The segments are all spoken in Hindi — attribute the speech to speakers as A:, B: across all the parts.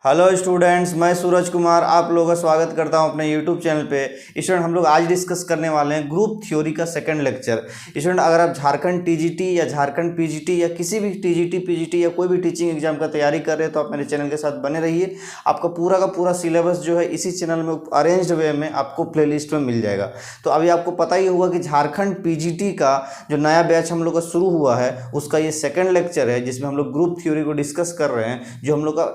A: हेलो स्टूडेंट्स, मैं सूरज कुमार आप लोगों का स्वागत करता हूं अपने यूट्यूब चैनल पे। स्टूडेंट, हम लोग आज डिस्कस करने वाले हैं ग्रुप थ्योरी का सेकंड लेक्चर। स्टूडेंट, अगर आप झारखंड टीजीटी या झारखंड पीजीटी या किसी भी टीजीटी पीजीटी या कोई भी टीचिंग एग्जाम का तैयारी कर रहे हैं तो आप मेरे चैनल के साथ बने रहिए। आपका पूरा का पूरा सिलेबस जो है इसी चैनल में अरेंज्ड वे में आपको प्ले लिस्ट में मिल जाएगा। तो अभी आपको पता ही होगा कि झारखंड पीजीटी का जो नया बैच हम लोग का शुरू हुआ है उसका ये सेकंड लेक्चर है, जिसमें हम लोग ग्रुप थ्योरी को डिस्कस कर रहे हैं, जो हम लोग का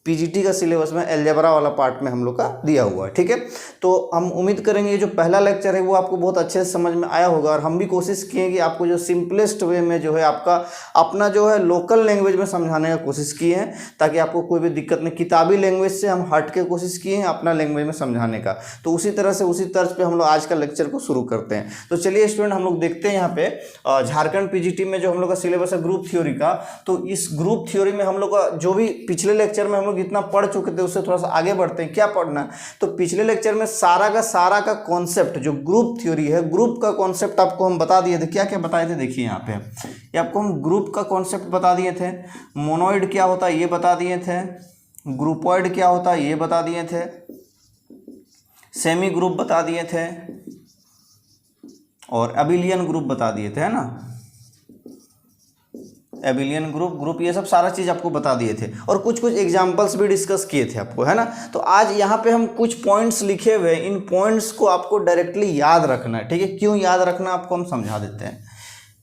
A: पीजीटी का सिलेबस में अलजेब्रा वाला पार्ट में हम लोग का दिया हुआ है। ठीक है, तो हम उम्मीद करेंगे ये जो पहला लेक्चर है वो आपको बहुत अच्छे से समझ में आया होगा, और हम भी कोशिश किए कि आपको जो सिंपलेस्ट वे में जो है आपका अपना जो है लोकल लैंग्वेज में समझाने का कोशिश किए हैं, ताकि आपको कोई भी दिक्कत नहीं। किताबी लैंग्वेज से हम हट के कोशिश किए हैं अपना लैंग्वेज में समझाने का। तो उसी तरह से उसी तर्ज पे हम लोग आज का लेक्चर को शुरू करते हैं। तो चलिए स्टूडेंट, हम लोग देखते हैं यहाँ पे झारखंड पीजीटी में जो हम लोग का सिलेबस है ग्रुप थ्योरी का। तो इस ग्रुप थ्योरी में हम लोग का जो भी पिछले लेक्चर में हम लोग जितना पढ़ चुके थे उससे थोड़ा सा आगे बढ़ते हैं। क्या पढ़ना? तो पिछले लेक्चर में सारा का कॉन्सेप्ट जो ग्रुप थ्योरी है, ग्रुप का कॉन्सेप्ट आपको हम बता दिए थे। क्या क्या बताए थे देखिए यहाँ पे, ये आपको हम ग्रुप का कॉन्सेप्ट बता दिए थे। मोनोइड क्या होता है ये बता दिए थे, ग्रुपॉइड क्या होता है ये बता दिए थे, सेमी ग्रुप बता दिए थे, और अबिलियन ग्रुप बता दिए थे, है ना। एबिलियन ग्रुप ये सब सारा चीज़ आपको बता दिए थे, और कुछ एग्जांपल्स भी डिस्कस किए थे आपको, है ना। तो आज यहाँ पे हम कुछ पॉइंट्स लिखे हुए, इन पॉइंट्स को आपको डायरेक्टली याद रखना है। ठीक है, क्यों याद रखना आपको हम समझा देते हैं।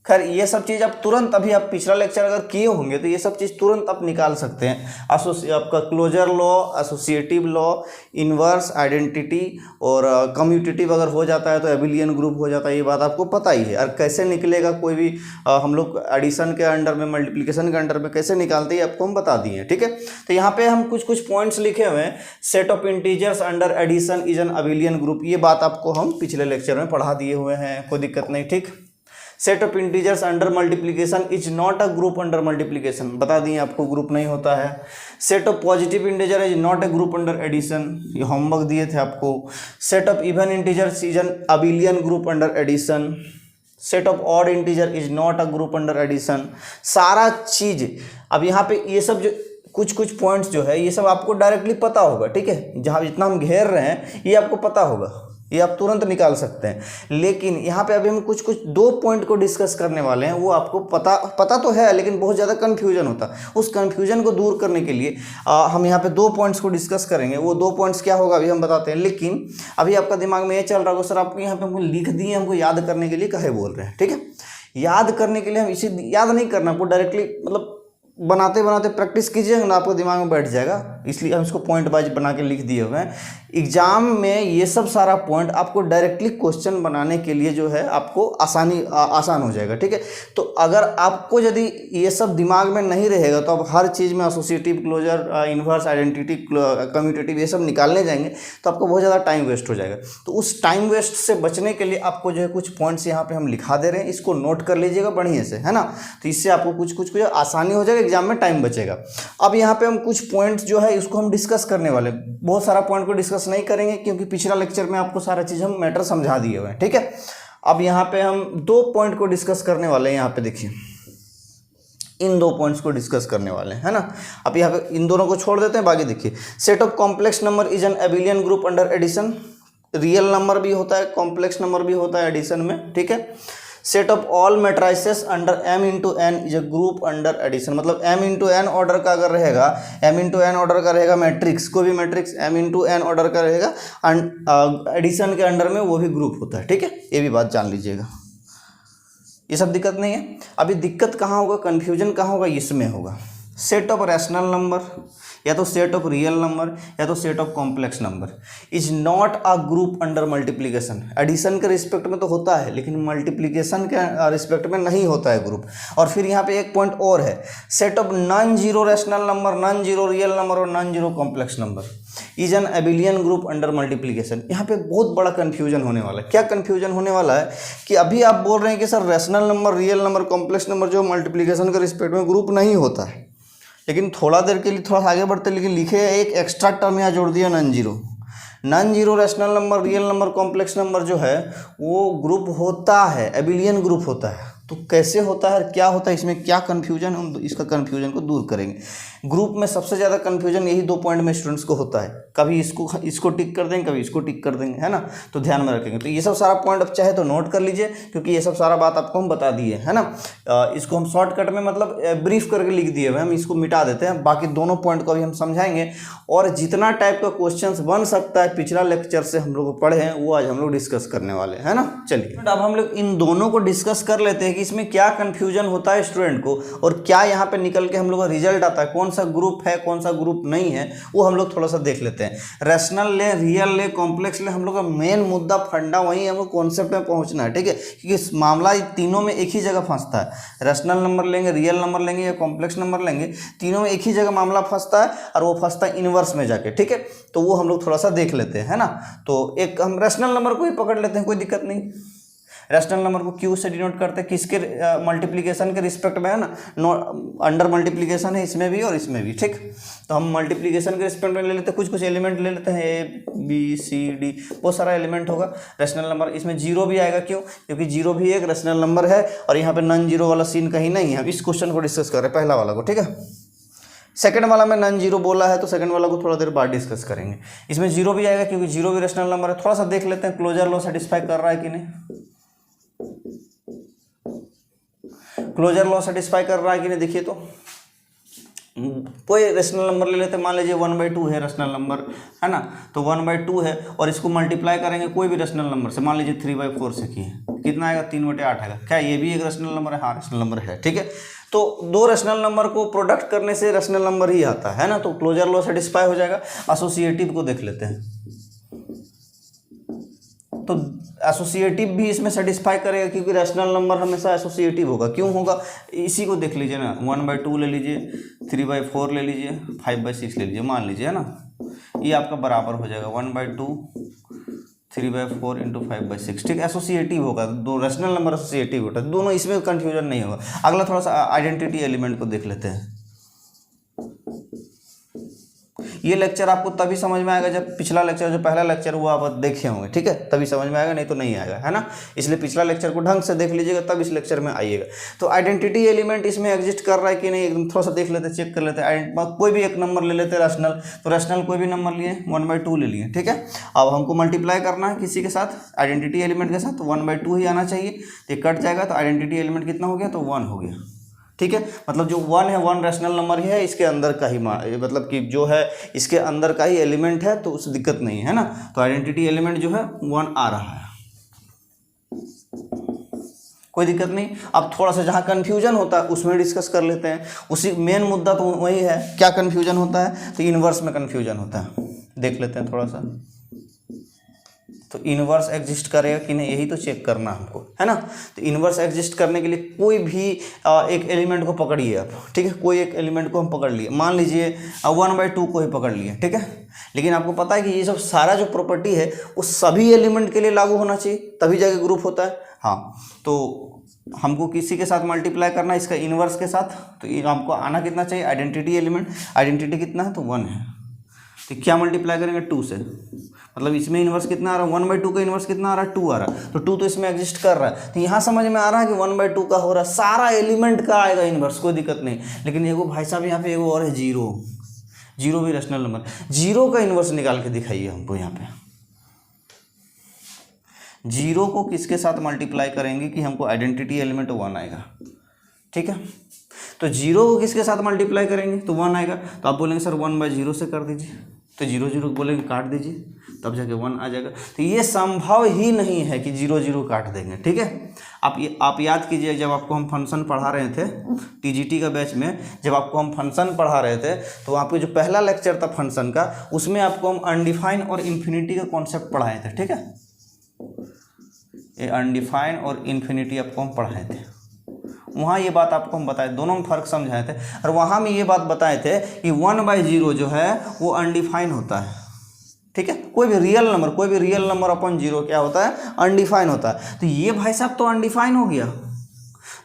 A: खैर, ये सब चीज़ आप तुरंत, अभी आप पिछला लेक्चर अगर किए होंगे तो ये सब चीज़ तुरंत आप निकाल सकते हैं। आपका closure law, associative law, inverse identity और कम्यूटेटिव अगर हो जाता है तो एबिलियन ग्रुप हो जाता है, ये बात आपको पता ही है। और कैसे निकलेगा कोई भी हम लोग एडिशन के अंडर में, मल्टीप्लिकेशन के अंडर में कैसे निकालते हैं आपको हम बता दिए। ठीक है, तो यहाँ पे हम कुछ पॉइंट्स लिखे हुए हैं। Set of integers under addition is an abelian group, ये बात आपको हम पिछले लेक्चर में पढ़ा दिए हुए हैं, कोई दिक्कत नहीं। ठीक, set of integers under multiplication is not a group under multiplication, बता दिए आपको ग्रुप नहीं होता है। Set of positive integer is not a group under addition, ये होमवर्क दिए थे आपको। Set of even integers is an abelian group under addition. Set of odd integer is not a group under addition. सारा चीज अब यहाँ पे ये सब जो कुछ पॉइंट्स जो है ये सब आपको डायरेक्टली पता होगा। ठीक है, जहाँ जितना हम घेर रहे हैं ये आपको पता होगा, ये आप तुरंत निकाल सकते हैं। लेकिन यहाँ पे अभी हम कुछ दो पॉइंट को डिस्कस करने वाले हैं, वो आपको पता तो है लेकिन बहुत ज़्यादा कन्फ्यूजन होता है। उस कन्फ्यूजन को दूर करने के लिए हम यहाँ पे दो पॉइंट्स को डिस्कस करेंगे। वो दो पॉइंट्स क्या होगा अभी हम बताते हैं, लेकिन अभी आपका दिमाग में ये चल रहा होगा सर आपको यहाँ पे हमको लिख दिए, हमको याद करने के लिए काहे बोल रहे हैं। ठीक है, याद करने के लिए हम इसे याद नहीं करना, आपको डायरेक्टली मतलब बनाते बनाते प्रैक्टिस कीजिएगा ना, आपको दिमाग में बैठ जाएगा। इसलिए हम इसको पॉइंट वाइज बना के लिख दिए हुए हैं। एग्जाम में ये सब सारा पॉइंट आपको डायरेक्टली क्वेश्चन बनाने के लिए जो है आपको आसान हो जाएगा। ठीक है, तो अगर आपको यदि ये सब दिमाग में नहीं रहेगा तो आप हर चीज़ में associative, closure, inverse identity, commutative ये सब निकालने जाएंगे तो आपको बहुत ज़्यादा टाइम वेस्ट हो जाएगा। तो उस टाइम वेस्ट से बचने के लिए आपको जो है कुछ पॉइंट्स यहाँ पे हम लिखा दे रहे हैं, इसको नोट कर लीजिएगा बढ़िया से, है ना। तो इससे आपको कुछ आसानी हो जाएगा, एग्जाम में टाइम बचेगा। अब यहाँ पे हम कुछ पॉइंट्स जो है इसको हम डिस्कस करने वाले, बहुत सारा पॉइंट को डिस्कस नहीं करेंगे क्योंकि पिछला लेक्चर में आपको सारा चीज़ हम मैटर समझा दिए हुए हैं। ठीक है, अब यहाँ पे हम दो पॉइंट को डिस्कस करने वाले हैं। यहाँ पे देखिए, इन दो पॉइंट्स को डिस्कस करने वाले हैं, है ना। अब यहाँ पे इन दोनों को छोड़ देते हैं, बाकी देखिए। Set of complex number is an abelian group under addition, real number भी होता है, कॉम्प्लेक्स नंबर भी होता है एडिशन में। ठीक है, set of all matrices under m into n is a group under addition, मतलब m इंटू एन ऑर्डर का अगर रहेगा, m इंटू एन ऑर्डर का रहेगा मैट्रिक्स, कोई भी matrix m into n order का रहेगा एडिशन के अंडर में वो भी ग्रुप होता है। ठीक है, ये भी बात जान लीजिएगा, ये सब दिक्कत नहीं है। अभी दिक्कत कहाँ होगा, कन्फ्यूजन कहाँ होगा, इसमें होगा। सेट ऑफ रैशनल नंबर या तो सेट ऑफ रियल नंबर या तो set of complex number is not a group under multiplication, addition के रिस्पेक्ट में तो होता है लेकिन मल्टीप्लिकेशन के रिस्पेक्ट में नहीं होता है ग्रुप। और फिर यहाँ पे एक पॉइंट और है, set of non zero rational number, non zero real number और non zero complex number is an abelian group under multiplication. यहाँ पे बहुत बड़ा कन्फ्यूजन होने वाला है। क्या कन्फ्यूजन होने वाला है कि अभी आप बोल रहे हैं कि sir rational number, real number, complex number जो मल्टीप्लिकेशन के रिस्पेक्ट में ग्रुप नहीं होता है, लेकिन थोड़ा देर के लिए थोड़ा आगे बढ़ते लेकिन लिखे एक एक्स्ट्रा टर्म यहाँ जोड़ दिया, non zero. Non zero rational number, real number, complex number जो है वो ग्रुप होता है, एबिलियन ग्रुप होता है। तो कैसे होता है, क्या होता है, इसमें क्या कन्फ्यूजन, हम इसका कन्फ्यूजन को दूर करेंगे। ग्रुप में सबसे ज़्यादा कन्फ्यूजन यही 2 पॉइंट में स्टूडेंट्स को होता है, कभी इसको टिक कर देंगे, कभी इसको टिक कर देंगे, है ना। तो ध्यान में रखेंगे। तो ये सब सारा पॉइंट अब चाहे तो नोट कर लीजिए, क्योंकि ये सब सारा बात आपको हम बता दिए, है ना। इसको हम शॉर्टकट में मतलब ब्रीफ करके लिख दिए हुए, हम इसको मिटा देते हैं, बाकी दोनों पॉइंट को भी हम समझाएंगे। और जितना टाइप का क्वेश्चन बन सकता है पिछला लेक्चर से हम लोग पढ़े हैं, वो आज हम लोग डिस्कस करने वाले हैं ना। चलिए अब हम लोग इन दोनों को डिस्कस कर लेते हैं कि इसमें क्या कंफ्यूजन होता है स्टूडेंट को, और क्या यहाँ पे निकल के हम लोग का रिजल्ट आता है, कौन सा ग्रुप है कौन सा ग्रुप नहीं है, वो हम लोग थोड़ा सा देख लेते हैं। रैशनल ले, रियल ले, कॉम्प्लेक्स ले, हम लोग का मेन मुद्दा फंडा वही है, हम लोग कॉन्सेप्ट में पहुंचना है, ठीक है। क्योंकि मामला तीनों में एक ही जगह फंसता है। रैशनल नंबर लेंगे, रियल नंबर लेंगे या कॉम्प्लेक्स नंबर लेंगे, तीनों में एक ही जगह मामला फंसता है, और वो फंसता है इनवर्स में जाके, ठीक है। तो वो हम लोग थोड़ा सा देख लेते हैं, है ना। तो एक हम रैशनल नंबर को ही पकड़ लेते हैं, कोई दिक्कत नहीं। रैशनल नंबर को क्यू से डिनोट करते हैं, किसके मल्टीप्लिकेशन के रिस्पेक्ट में, है ना। अंडर मल्टीप्लिकेशन है इसमें भी और इसमें भी, ठीक। तो हम मल्टीप्लिकेशन के रिस्पेक्ट में ले लेते हैं, कुछ एलिमेंट ले लेते हैं, ए बी सी डी, बहुत सारा एलिमेंट होगा। रैशनल नंबर इसमें जीरो भी आएगा, क्यों, क्योंकि जीरो भी एक रैशनल नंबर है, और यहाँ पे नॉन जीरो वाला सीन कहीं नहीं है। हम इस क्वेश्चन को डिस्कस कर रहे हैं, पहला वाला को, ठीक है। सेकंड वाला में नॉन जीरो बोला है, तो सेकंड वाला को थोड़ा देर बाद डिस्कस करेंगे। इसमें जीरो भी आएगा, क्योंकि जीरो भी रैशनल नंबर है। थोड़ा सा देख लेते हैं क्लोजर लॉ सेटिस्फाई कर रहा है कि नहीं। क्लोजर लॉ सेटिस्फाई कर रहा है कि नहीं, देखिए। तो कोई रैशनल नंबर ले लेते हैं, मान लीजिए 1/2 है रैशनल नंबर, है ना। तो 1/2 है, और इसको मल्टीप्लाई करेंगे कोई भी रैशनल नंबर से, मान लीजिए 3/4 से किए, कितना आएगा, 3/8 आएगा। क्या ये भी एक रैशनल नंबर है? हाँ, रैशनल नंबर है, ठीक है। तो 2 रैशनल नंबर को प्रोडक्ट करने से रैशनल नंबर ही आता है ना। तो क्लोजर लॉ सेटिस्फाई हो जाएगा। एसोसिएटिव को देख लेते हैं, तो एसोसिएटिव भी इसमें सेटिस्फाई करेगा, क्योंकि रैशनल नंबर हमेशा एसोसिएटिव होगा। क्यों होगा, इसी को देख लीजिए ना। 1/2 ले लीजिए, 3/4 ले लीजिए, 5/6 ले लीजिए, मान लीजिए, है ना। ये आपका बराबर हो जाएगा 1/2 3/4 इंटू 5/6, ठीक। एसोसिएटिव होगा, 2 रैशनल नंबर एसोसिएटिव होता है, दोनों, इसमें कंफ्यूजन नहीं होगा। अगला थोड़ा सा आइडेंटिटी एलिमेंट को देख लेते हैं। ये लेक्चर आपको तभी समझ में आएगा जब पिछला लेक्चर, जो पहला लेक्चर वो आप देखे होंगे, ठीक है, तभी समझ में आएगा, नहीं तो नहीं आएगा, है ना। इसलिए पिछला लेक्चर को ढंग से देख लीजिएगा, तब इस लेक्चर में आइएगा। तो आइडेंटिटी एलिमेंट इसमें एग्जिस्ट कर रहा है कि नहीं, एकदम थोड़ा सा देख लेते, चेक कर लेते हैं। कोई भी एक नंबर ले लेते हैं रैशनल, तो रैशनल कोई भी नंबर लिए, 1/2 ले लिए, ठीक है। अब हमको मल्टीप्लाई करना है किसी के साथ, आइडेंटिटी एलिमेंट के साथ, तो 1/2 ही आना चाहिए। ये कट जाएगा, तो आइडेंटिटी एलिमेंट कितना हो गया, तो 1 हो गया, ठीक है। मतलब जो 1 है, 1 रैशनल नंबर ही है, इसके अंदर का ही, मतलब कि जो है इसके अंदर का ही एलिमेंट है, तो उस दिक्कत नहीं है ना। तो आइडेंटिटी एलिमेंट जो है 1 आ रहा है, कोई दिक्कत नहीं। अब थोड़ा सा जहाँ कन्फ्यूजन होता है उसमें डिस्कस कर लेते हैं। उसी मेन मुद्दा तो वही है, क्या कन्फ्यूजन होता है, तो इनवर्स में कन्फ्यूजन होता है। देख लेते हैं थोड़ा सा, तो इनवर्स एग्जिस्ट करेगा कि नहीं, यही तो चेक करना हमको, है ना। तो इनवर्स एग्जिस्ट करने के लिए कोई भी एक एलिमेंट को पकड़िए आप, ठीक है। कोई एक एलिमेंट को हम पकड़ लिए, मान लीजिए 1/2 को ही पकड़ लिए, ठीक है। लेकिन आपको पता है कि ये सब सारा जो प्रॉपर्टी है वो सभी एलिमेंट के लिए लागू होना चाहिए, तभी जाके ग्रुप होता है। हाँ, तो हमको किसी के साथ मल्टीप्लाई करना है, इसका इनवर्स के साथ, तो हमको आना कितना चाहिए, आइडेंटिटी एलिमेंट। आइडेंटिटी कितना है, तो 1 है। तो क्या मल्टीप्लाई करेंगे, 2 से, मतलब इसमें इनवर्स कितना आ रहा है, 1/2 का इनवर्स कितना आ रहा है, 2 आ रहा है। तो 2 तो इसमें एग्जिस्ट कर रहा है, तो यहाँ समझ में आ रहा है कि 1/2 का हो रहा है, सारा एलिमेंट का आएगा इनवर्स, कोई दिक्कत नहीं। लेकिन एगो भाई साहब यहाँ पे एगो और है, जीरो। जीरो भी रैशनल नंबर, जीरो का इनवर्स निकाल के दिखाइए हमको। यहाँ पे जीरो को किसके साथ मल्टीप्लाई करेंगे कि हमको आइडेंटिटी एलिमेंट 1 आएगा, ठीक है। तो जीरो को किसके साथ मल्टीप्लाई करेंगे तो 1 आएगा। तो आप बोलेंगे सर 1/0 से कर दीजिए, तो 0 बोलेंगे काट दीजिए, तब जाके 1 आ जाएगा। तो ये संभव ही नहीं है कि 0 काट देंगे, ठीक है। आप याद कीजिए, जब आपको हम फंक्शन पढ़ा रहे थे टीजीटी का बैच में, जब आपको हम फंक्शन पढ़ा रहे थे, तो आपको जो पहला लेक्चर था फंक्शन का, उसमें आपको हम अनडिफाइन और इन्फिनिटी का कॉन्सेप्ट पढ़ाए थे, ठीक है। ये अनडिफाइन और इन्फिनिटी आपको हम पढ़ाए थे, वहाँ ये बात आपको हम बताए, दोनों में फ़र्क समझाए थे। और वहाँ में ये बात बताए थे कि 1/0 जो है वो अनडिफाइन होता है, ठीक है। कोई भी रियल नंबर अपन 0 क्या होता है, अनडिफाइन होता है। तो ये भाई साहब तो अनडिफाइन हो गया,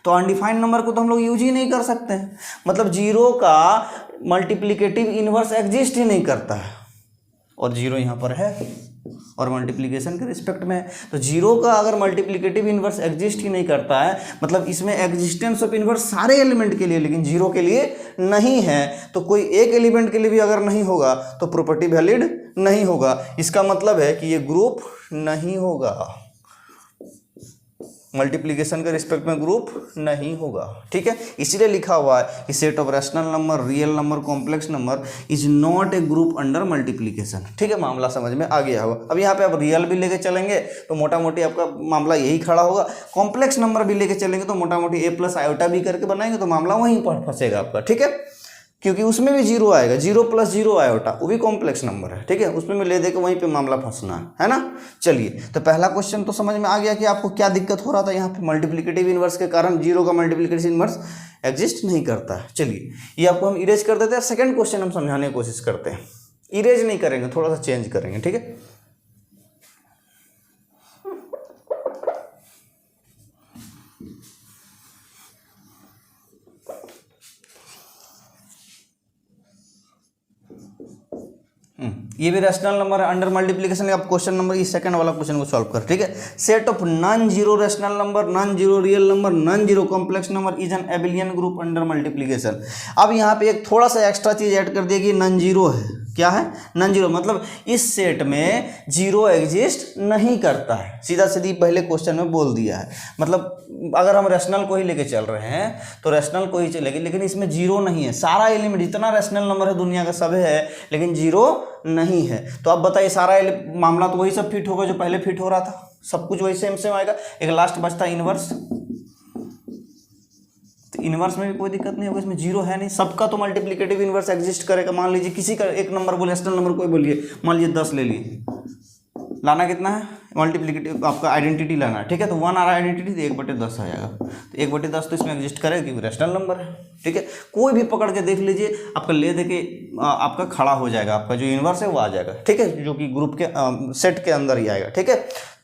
A: तो अनडिफाइंड नंबर को तो हम लोग यूज ही नहीं कर सकते हैं। मतलब 0 का मल्टीप्लिकेटिव इनवर्स एग्जिस्ट ही नहीं करता है, और 0 यहाँ पर है। और मल्टीप्लिकेशन के रिस्पेक्ट में है। तो जीरो का अगर मल्टीप्लिकेटिव इन्वर्स एग्जिस्ट ही नहीं करता है, मतलब इसमें एग्जिस्टेंस ऑफ इन्वर्स सारे एलिमेंट के लिए लेकिन जीरो के लिए नहीं है, तो कोई एक एलिमेंट के लिए भी अगर नहीं होगा तो प्रॉपर्टी वैलिड नहीं होगा। इसका मतलब है कि ये ग्रुप नहीं होगा, मल्टीप्लिकेशन के रिस्पेक्ट में ग्रुप नहीं होगा, ठीक है। इसीलिए लिखा हुआ है कि set of rational number, real number, complex number is not a group under multiplication, ठीक है। मामला समझ में आ गया होगा। अब यहाँ पे आप रियल भी लेके चलेंगे तो मोटा मोटी आपका मामला यही खड़ा होगा, कॉम्प्लेक्स नंबर भी लेके चलेंगे तो मोटा मोटी ए प्लस आयोटा भी करके बनाएंगे तो मामला वहीं पर फंसेगा आपका, ठीक है, क्योंकि उसमें भी जीरो आएगा, जीरो प्लस जीरो आयोटा, वो भी कॉम्प्लेक्स नंबर है, ठीक है, उसमें भी ले दे के वहीं पे मामला फंसना है ना। चलिए, तो पहला क्वेश्चन तो समझ में आ गया कि आपको क्या दिक्कत हो रहा था यहाँ पे, मल्टीप्लिकेटिव इन्वर्स के कारण जीरो का मल्टीप्लिकेटिव इन्वर्स एग्जिस्ट नहीं करता है। चलिए, ये आपको हम इरेज कर देते हैं। सेकंड क्वेश्चन हम समझाने की कोशिश करते हैं, इरेज नहीं करेंगे, थोड़ा सा चेंज करेंगे, ठीक है। ये भी रैशनल नंबर है अंडर मल्टीप्लिकेशन। आप क्वेश्चन नंबर ये सेकंड वाला क्वेश्चन को सॉल्व कर, ठीक है। Set of non zero rational number, non zero real number, non zero complex number is an abelian group under multiplication. अब यहाँ पे एक थोड़ा सा एक्स्ट्रा चीज ऐड कर दिया कि नॉन जीरो है, क्या है, नॉन जीरो, मतलब इस सेट में जीरो एग्जिस्ट नहीं करता है, सीधा सीधी पहले क्वेश्चन में बोल दिया है। मतलब अगर हम रैशनल को ही लेके चल रहे हैं तो रैशनल को ही चलेगी, लेकिन इसमें जीरो नहीं है, सारा एलिमेंट जितना रैशनल नंबर है दुनिया का सब है, लेकिन जीरो नहीं है। तो अब बताइए, सारा मामला तो वही सब फिट होगा जो पहले फिट हो रहा था, सब कुछ वही सेम सेम आएगा। एक लास्ट बचता इनवर्स, तो इनवर्स में भी कोई दिक्कत नहीं होगा, इसमें जीरो है नहीं, सबका तो मल्टीप्लिकेटिव इनवर्स एग्जिस्ट करेगा। मान लीजिए किसी का एक नंबर बोले, रैशनल नंबर कोई बोलिए, मान लीजिए 10 ले लिए, लाना कितना है, मल्टीप्लिकेटिव आपका आइडेंटिटी लाना है, ठीक है। तो 1 आ रहा है आइडेंटिटी, तो 1/10 आ जाएगा, तो 1/10 तो इसमें एग्जिस्ट करेगा क्योंकि रैशनल नंबर है, ठीक है। कोई भी पकड़ के देख लीजिए, आपका ले दे के आपका खड़ा हो जाएगा, आपका जो इनवर्स है वो आ जाएगा, ठीक है, जो कि ग्रुप के सेट के अंदर ही आएगा, ठीक है,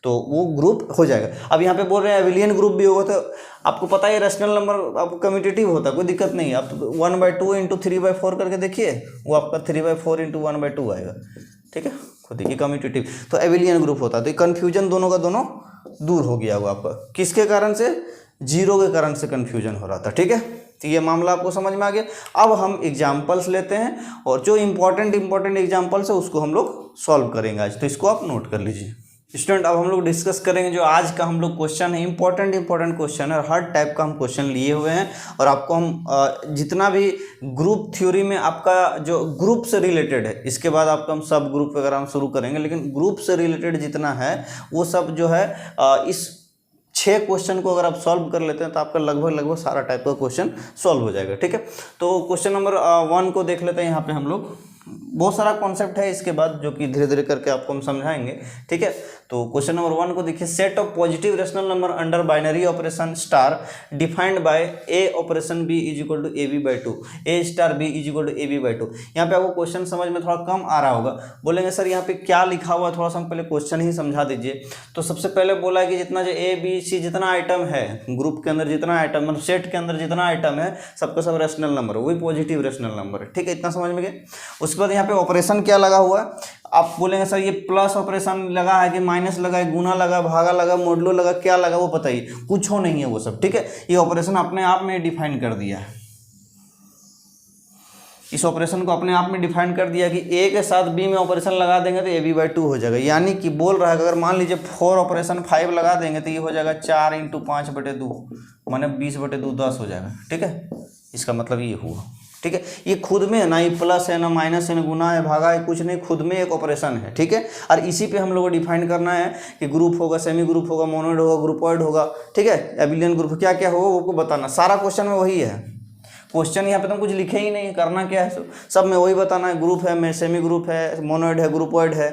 A: तो वो ग्रुप हो जाएगा। अब यहाँ पे बोल रहे हैं एबिलियन ग्रुप भी होगा, तो आपको पता है रैशनल नंबर आपको कम्यूटेटिव होता है, कोई दिक्कत नहीं है। आप 1/2 इंटू 3/4 करके देखिए, वो आपका 3/4 इंटू 1/2 आएगा, ठीक है, खुद देखिए कम्यूटेटिव, तो एबिलियन ग्रुप होता है। तो कन्फ्यूजन दोनों का दोनों दूर हो गया हुआ आपका, किसके कारण से, जीरो के कारण से कन्फ्यूजन हो रहा था, ठीक है। तो ये मामला आपको समझ में आ गया। अब हम एग्जाम्पल्स लेते हैं और जो इंपॉर्टेंट एग्जाम्पल्स है उसको हम लोग सॉल्व करेंगे आज, तो इसको आप नोट कर लीजिए स्टूडेंट। अब हम लोग डिस्कस करेंगे जो आज का हम लोग क्वेश्चन है, इंपॉर्टेंट क्वेश्चन है, हर टाइप का हम क्वेश्चन लिए हुए हैं, और आपको हम जितना भी ग्रुप थ्योरी में आपका जो ग्रुप से रिलेटेड है, इसके बाद आपका हम सब ग्रुप वगैरह हम शुरू करेंगे, लेकिन ग्रुप से रिलेटेड जितना है वो सब जो है इस 6 क्वेश्चन को अगर आप सॉल्व कर लेते हैं तो आपका लगभग सारा टाइप का क्वेश्चन सॉल्व हो जाएगा, ठीक है। तो क्वेश्चन नंबर 1 को देख लेते हैं। यहाँ पे हम लोग बहुत सारा कॉन्सेप्ट है इसके बाद जो कि धीरे धीरे करके आपको हम समझाएंगे, ठीक है। तो क्वेश्चन नंबर 1 को देखिए, set of positive rational number under binary operation star defined by a operation b is equal to AB/2, a star b is equal to AB/2। यहाँ पे आपको क्वेश्चन समझ में थोड़ा कम आ रहा होगा, बोलेंगे सर यहाँ पे क्या लिखा हुआ है, थोड़ा सा हम पहले क्वेश्चन ही समझा दीजिए। तो सबसे पहले बोला है कि जितना जो ABC जितना आइटम है ग्रुप के अंदर, जितना आइटम मतलब सेट के अंदर जितना आइटम है सबका सब रैशनल नंबर है, वही पॉजिटिव रैशनल नंबर है, ठीक है, इतना समझ में गया। उसके बाद यहाँ पे ऑपरेशन क्या लगा हुआ है, आप बोलेंगे सर ये प्लस ऑपरेशन लगा है कि माइनस लगा है, गुना लगा, भागा लगा, मोडलो लगा, क्या लगा वो बताइए, कुछ हो नहीं है वो सब, ठीक है। ये ऑपरेशन अपने आप में डिफाइन कर दिया है, इस ऑपरेशन को अपने आप में डिफाइन कर दिया कि ए के साथ बी में ऑपरेशन लगा देंगे तो AB/2 हो जाएगा। यानी कि बोल रहा है अगर मान लीजिए 4 ऑपरेशन 5 लगा देंगे तो ये हो जाएगा 4 × 5/2, माने 20/2 10 हो जाएगा, ठीक है। इसका मतलब ये हुआ, ठीक है। ये खुद में ना ही प्लस है, ना माइनस है, ना गुना है, भागा है, कुछ नहीं, खुद में एक ऑपरेशन है, ठीक है। और इसी पे हम लोग को डिफाइन करना है कि ग्रुप होगा, सेमी ग्रुप होगा, मोनोइड होगा, ग्रुपॉइड होगा, ठीक है, एबिलियन ग्रुप क्या क्या होगा वो बताना। सारा क्वेश्चन में वही है, क्वेश्चन यहाँ पे तो कुछ लिखे ही नहीं, करना क्या है सब में वही बताना है, ग्रुप है, सेमी ग्रुप है, मोनोइड है, ग्रुपॉइड है,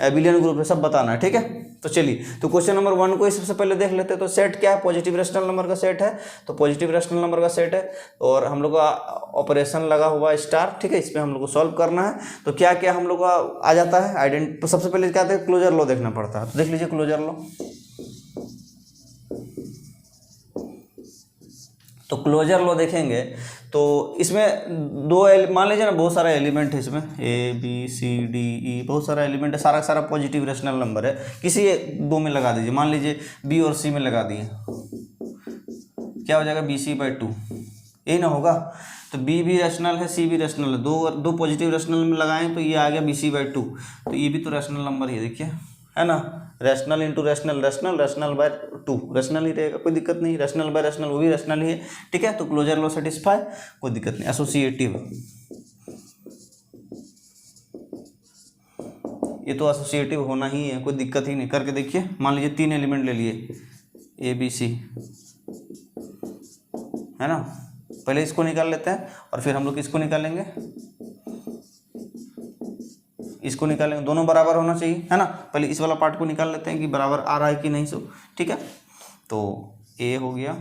A: एबिलियन ग्रुप है, सब बताना है, ठीक है। तो चलिए, तो क्वेश्चन नंबर 1 को सबसे पहले देख लेते हैं। तो सेट क्या है, पॉजिटिव रैशनल नंबर का सेट है, तो पॉजिटिव रैशनल नंबर का सेट है और हम लोग का ऑपरेशन लगा हुआ स्टार, ठीक है, इस पर हम लोग को सॉल्व करना है। तो क्या क्या हम लोग का आ जाता है तो सबसे पहले क्या आता है, क्लोजर लॉ देखना पड़ता है। तो देख लीजिए क्लोजर लॉ, तो क्लोजर लॉ देखेंगे तो इसमें मान लीजिए ना बहुत सारा एलिमेंट है इसमें, A B C D E, बहुत सारा एलिमेंट है, सारा सारा पॉजिटिव रैशनल नंबर है, किसी दो में लगा दीजिए, मान लीजिए बी और सी में लगा दिए, क्या हो जाएगा BC/2, यही ना होगा। तो बी भी रैशनल है, सी भी रैशनल है, दो पॉजिटिव रैशनल में लगाएं तो ये आ गया BC/2, तो ये भी तो रैशनल नंबर ही है, देखिए है ना, rational into rational, rational by 2, rational ही रहेगा, कोई दिक्कत नहीं, रैशनल बाय रैशनल वो भी रैशनल ही है, ठीक है। तो क्लोजर लॉ सेटिस्फाई, कोई दिक्कत नहीं। एसोसिएटिव, ये तो एसोसिएटिव होना ही है, कोई दिक्कत ही नहीं, करके देखिए। मान लीजिए 3 एलिमेंट ले लिए ABC, है ना, पहले इसको निकाल लेते हैं और फिर हम लोग इसको निकालेंगे, इसको निकालेंगे, दोनों बराबर होना चाहिए, है ना। पहले इस वाला पार्ट को निकाल लेते हैं कि बराबर आ रहा है कि नहीं, सो ठीक है। तो A हो गया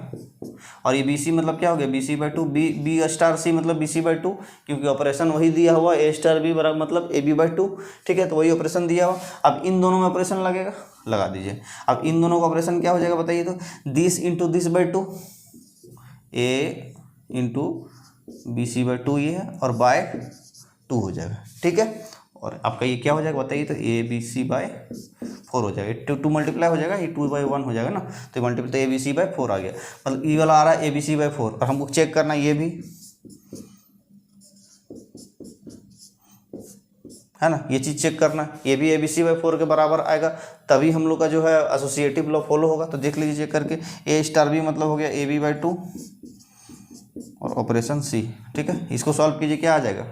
A: और ये BC मतलब क्या हो गया, BC/2, B स्टार C मतलब BC/2, क्योंकि ऑपरेशन वही दिया हुआ, A स्टार B बराबर मतलब AB/2, ठीक है। तो वही ऑपरेशन दिया हुआ, अब इन दोनों में ऑपरेशन लगेगा, लगा दीजिए। अब इन दोनों का ऑपरेशन क्या हो जाएगा बताइए, तो this into this, A into BC/2 ये है और बाय 2 हो जाएगा, ठीक है। और आपका ये क्या हो जाएगा बताइए, तो ABC/4 हो जाएगा, 2 मल्टीप्लाई हो जाएगा, ये 2/1 हो जाएगा ना, तो मल्टीप्लाई, तो ABC/4 आ गया, मतलब ये वाला आ रहा है ABC/4, और हमको चेक करना ये भी, है ना, ये चीज़ चेक करना, ये भी ABC/4 के बराबर आएगा, तभी हम लोग का जो है एसोसिएटिव लॉ फॉलो होगा। तो देख लीजिए चेक करके, A स्टार B मतलब हो गया AB/2 और ऑपरेशन C, ठीक है। इसको सॉल्व कीजिए, क्या आ जाएगा,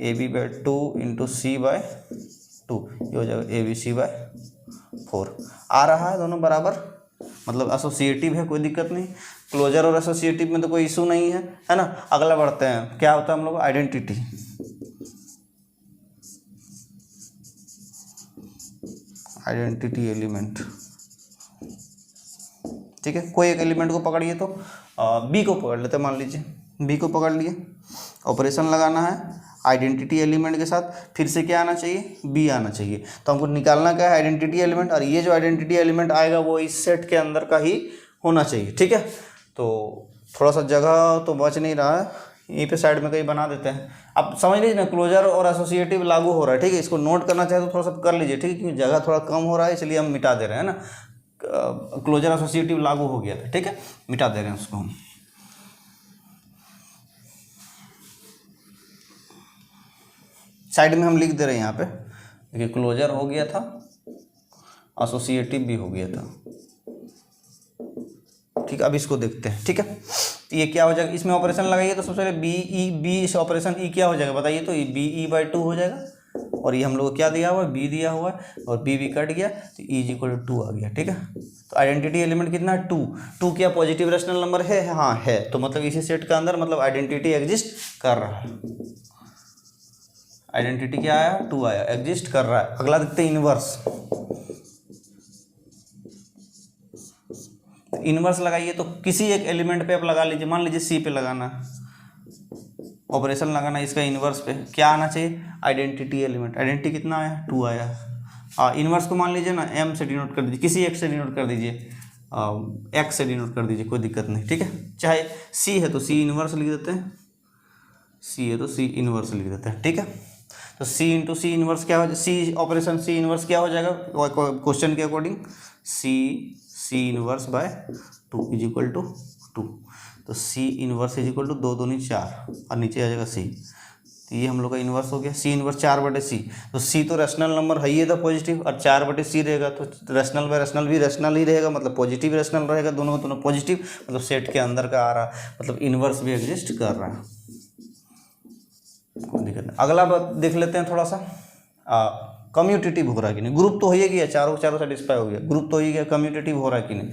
A: AB/2 इंटू C/2, ये हो जाएगा ABC/4, आ रहा है दोनों बराबर, मतलब एसोसिएटिव है, कोई दिक्कत नहीं। क्लोजर और एसोसिएटिव में तो कोई इशू नहीं है ना। अगला बढ़ते हैं, क्या होता है हम लोग आइडेंटिटी, आइडेंटिटी एलिमेंट, ठीक है। कोई एक एलिमेंट को पकड़िए, तो B को पकड़ लेते हैं, मान लीजिए B को पकड़ लिए, ऑपरेशन लगाना है आइडेंटिटी एलिमेंट के साथ, फिर से क्या आना चाहिए, B आना चाहिए। तो हमको निकालना क्या है, आइडेंटिटी एलिमेंट, और ये जो आइडेंटिटी एलिमेंट आएगा वो इस सेट के अंदर का ही होना चाहिए, ठीक है। तो थोड़ा सा जगह तो बच नहीं रहा है, यहीं पे साइड में कहीं बना देते हैं। अब समझ लीजिए ना, क्लोजर और एसोसिएटिव लागू हो रहा है, ठीक है। इसको नोट करना चाहे तो थोड़ा सा कर लीजिए, ठीक है, क्योंकि जगह थोड़ा कम हो रहा है, इसलिए हम मिटा दे रहे हैं ना। क्लोजर एसोसिएटिव लागू हो गया था, ठीक है, मिटा दे रहे हैं उसको हम। साइड में हम लिख दे रहे हैं यहाँ पे, देखिए क्लोजर हो गया था, एसोसिएटिव भी हो गया था, ठीक है। अब इसको देखते हैं, ठीक है। तो ये क्या हो जाएगा, इसमें ऑपरेशन लगाइए, तो सबसे पहले बी से ऑपरेशन ई क्या हो जाएगा बताइए, तो ये BE/2 हो जाएगा, और ये हम लोग को क्या दिया हुआ है, B दिया हुआ है, और B भी कट गया, तो E=2 आ गया, ठीक है। तो आइडेंटिटी एलिमेंट कितना है, 2 क्या पॉजिटिव रैशनल नंबर है, हाँ है, तो मतलब इसी सेट के अंदर मतलब आइडेंटिटी एग्जिस्ट कर रहा है। आइडेंटिटी क्या आया, 2 आया, एग्जिस्ट कर रहा है। अगला देखते हैं इनवर्स, इनवर्स लगाइए, तो किसी एक एलिमेंट पे आप लगा लीजिए, मान लीजिए C पे लगाना, ऑपरेशन लगाना इसका इनवर्स पे, क्या आना चाहिए, आइडेंटिटी एलिमेंट, आइडेंटिटी कितना आया, 2 आया। इनवर्स को मान लीजिए ना M से डिनोट कर दीजिए, किसी एक से डिनोट कर दीजिए, X से डिनोट कर दीजिए, कोई दिक्कत नहीं, ठीक है। चाहे C है तो C इनवर्स लिख देते हैं, C है तो C इनवर्स लिख देते हैं, ठीक है। तो C इंटू C इनवर्स क्या हो जाएगा, C ऑपरेशन C इनवर्स क्या हो जाएगा क्वेश्चन के अकॉर्डिंग, C इनवर्स बाय 2 = 2, तो C इनवर्स = 2 दूनी 4, और नीचे आ जाएगा C, तो ये हम लोग का इनवर्स हो गया। C इनवर्स 4/C, तो C तो रैशनल नंबर है ही था पॉजिटिव, और 4/C रहेगा, तो रैशनल बाय रैशनल भी रैशनल ही रहेगा, मतलब पॉजिटिव रैशनल रहेगा, दोनों पॉजिटिव, मतलब सेट के अंदर का आ रहा, मतलब इनवर्स भी एग्जिस्ट कर रहा है, कोई दिक्कत नहीं। अगला बात देख लेते हैं थोड़ा सा, कम्यूटेटिव हो रहा है कि नहीं, ग्रुप तो हो ही गया, चारों सेटिस्फाई हो गया, ग्रुप तो हो ही गया, कम्यूटेटिव हो रहा है कि नहीं,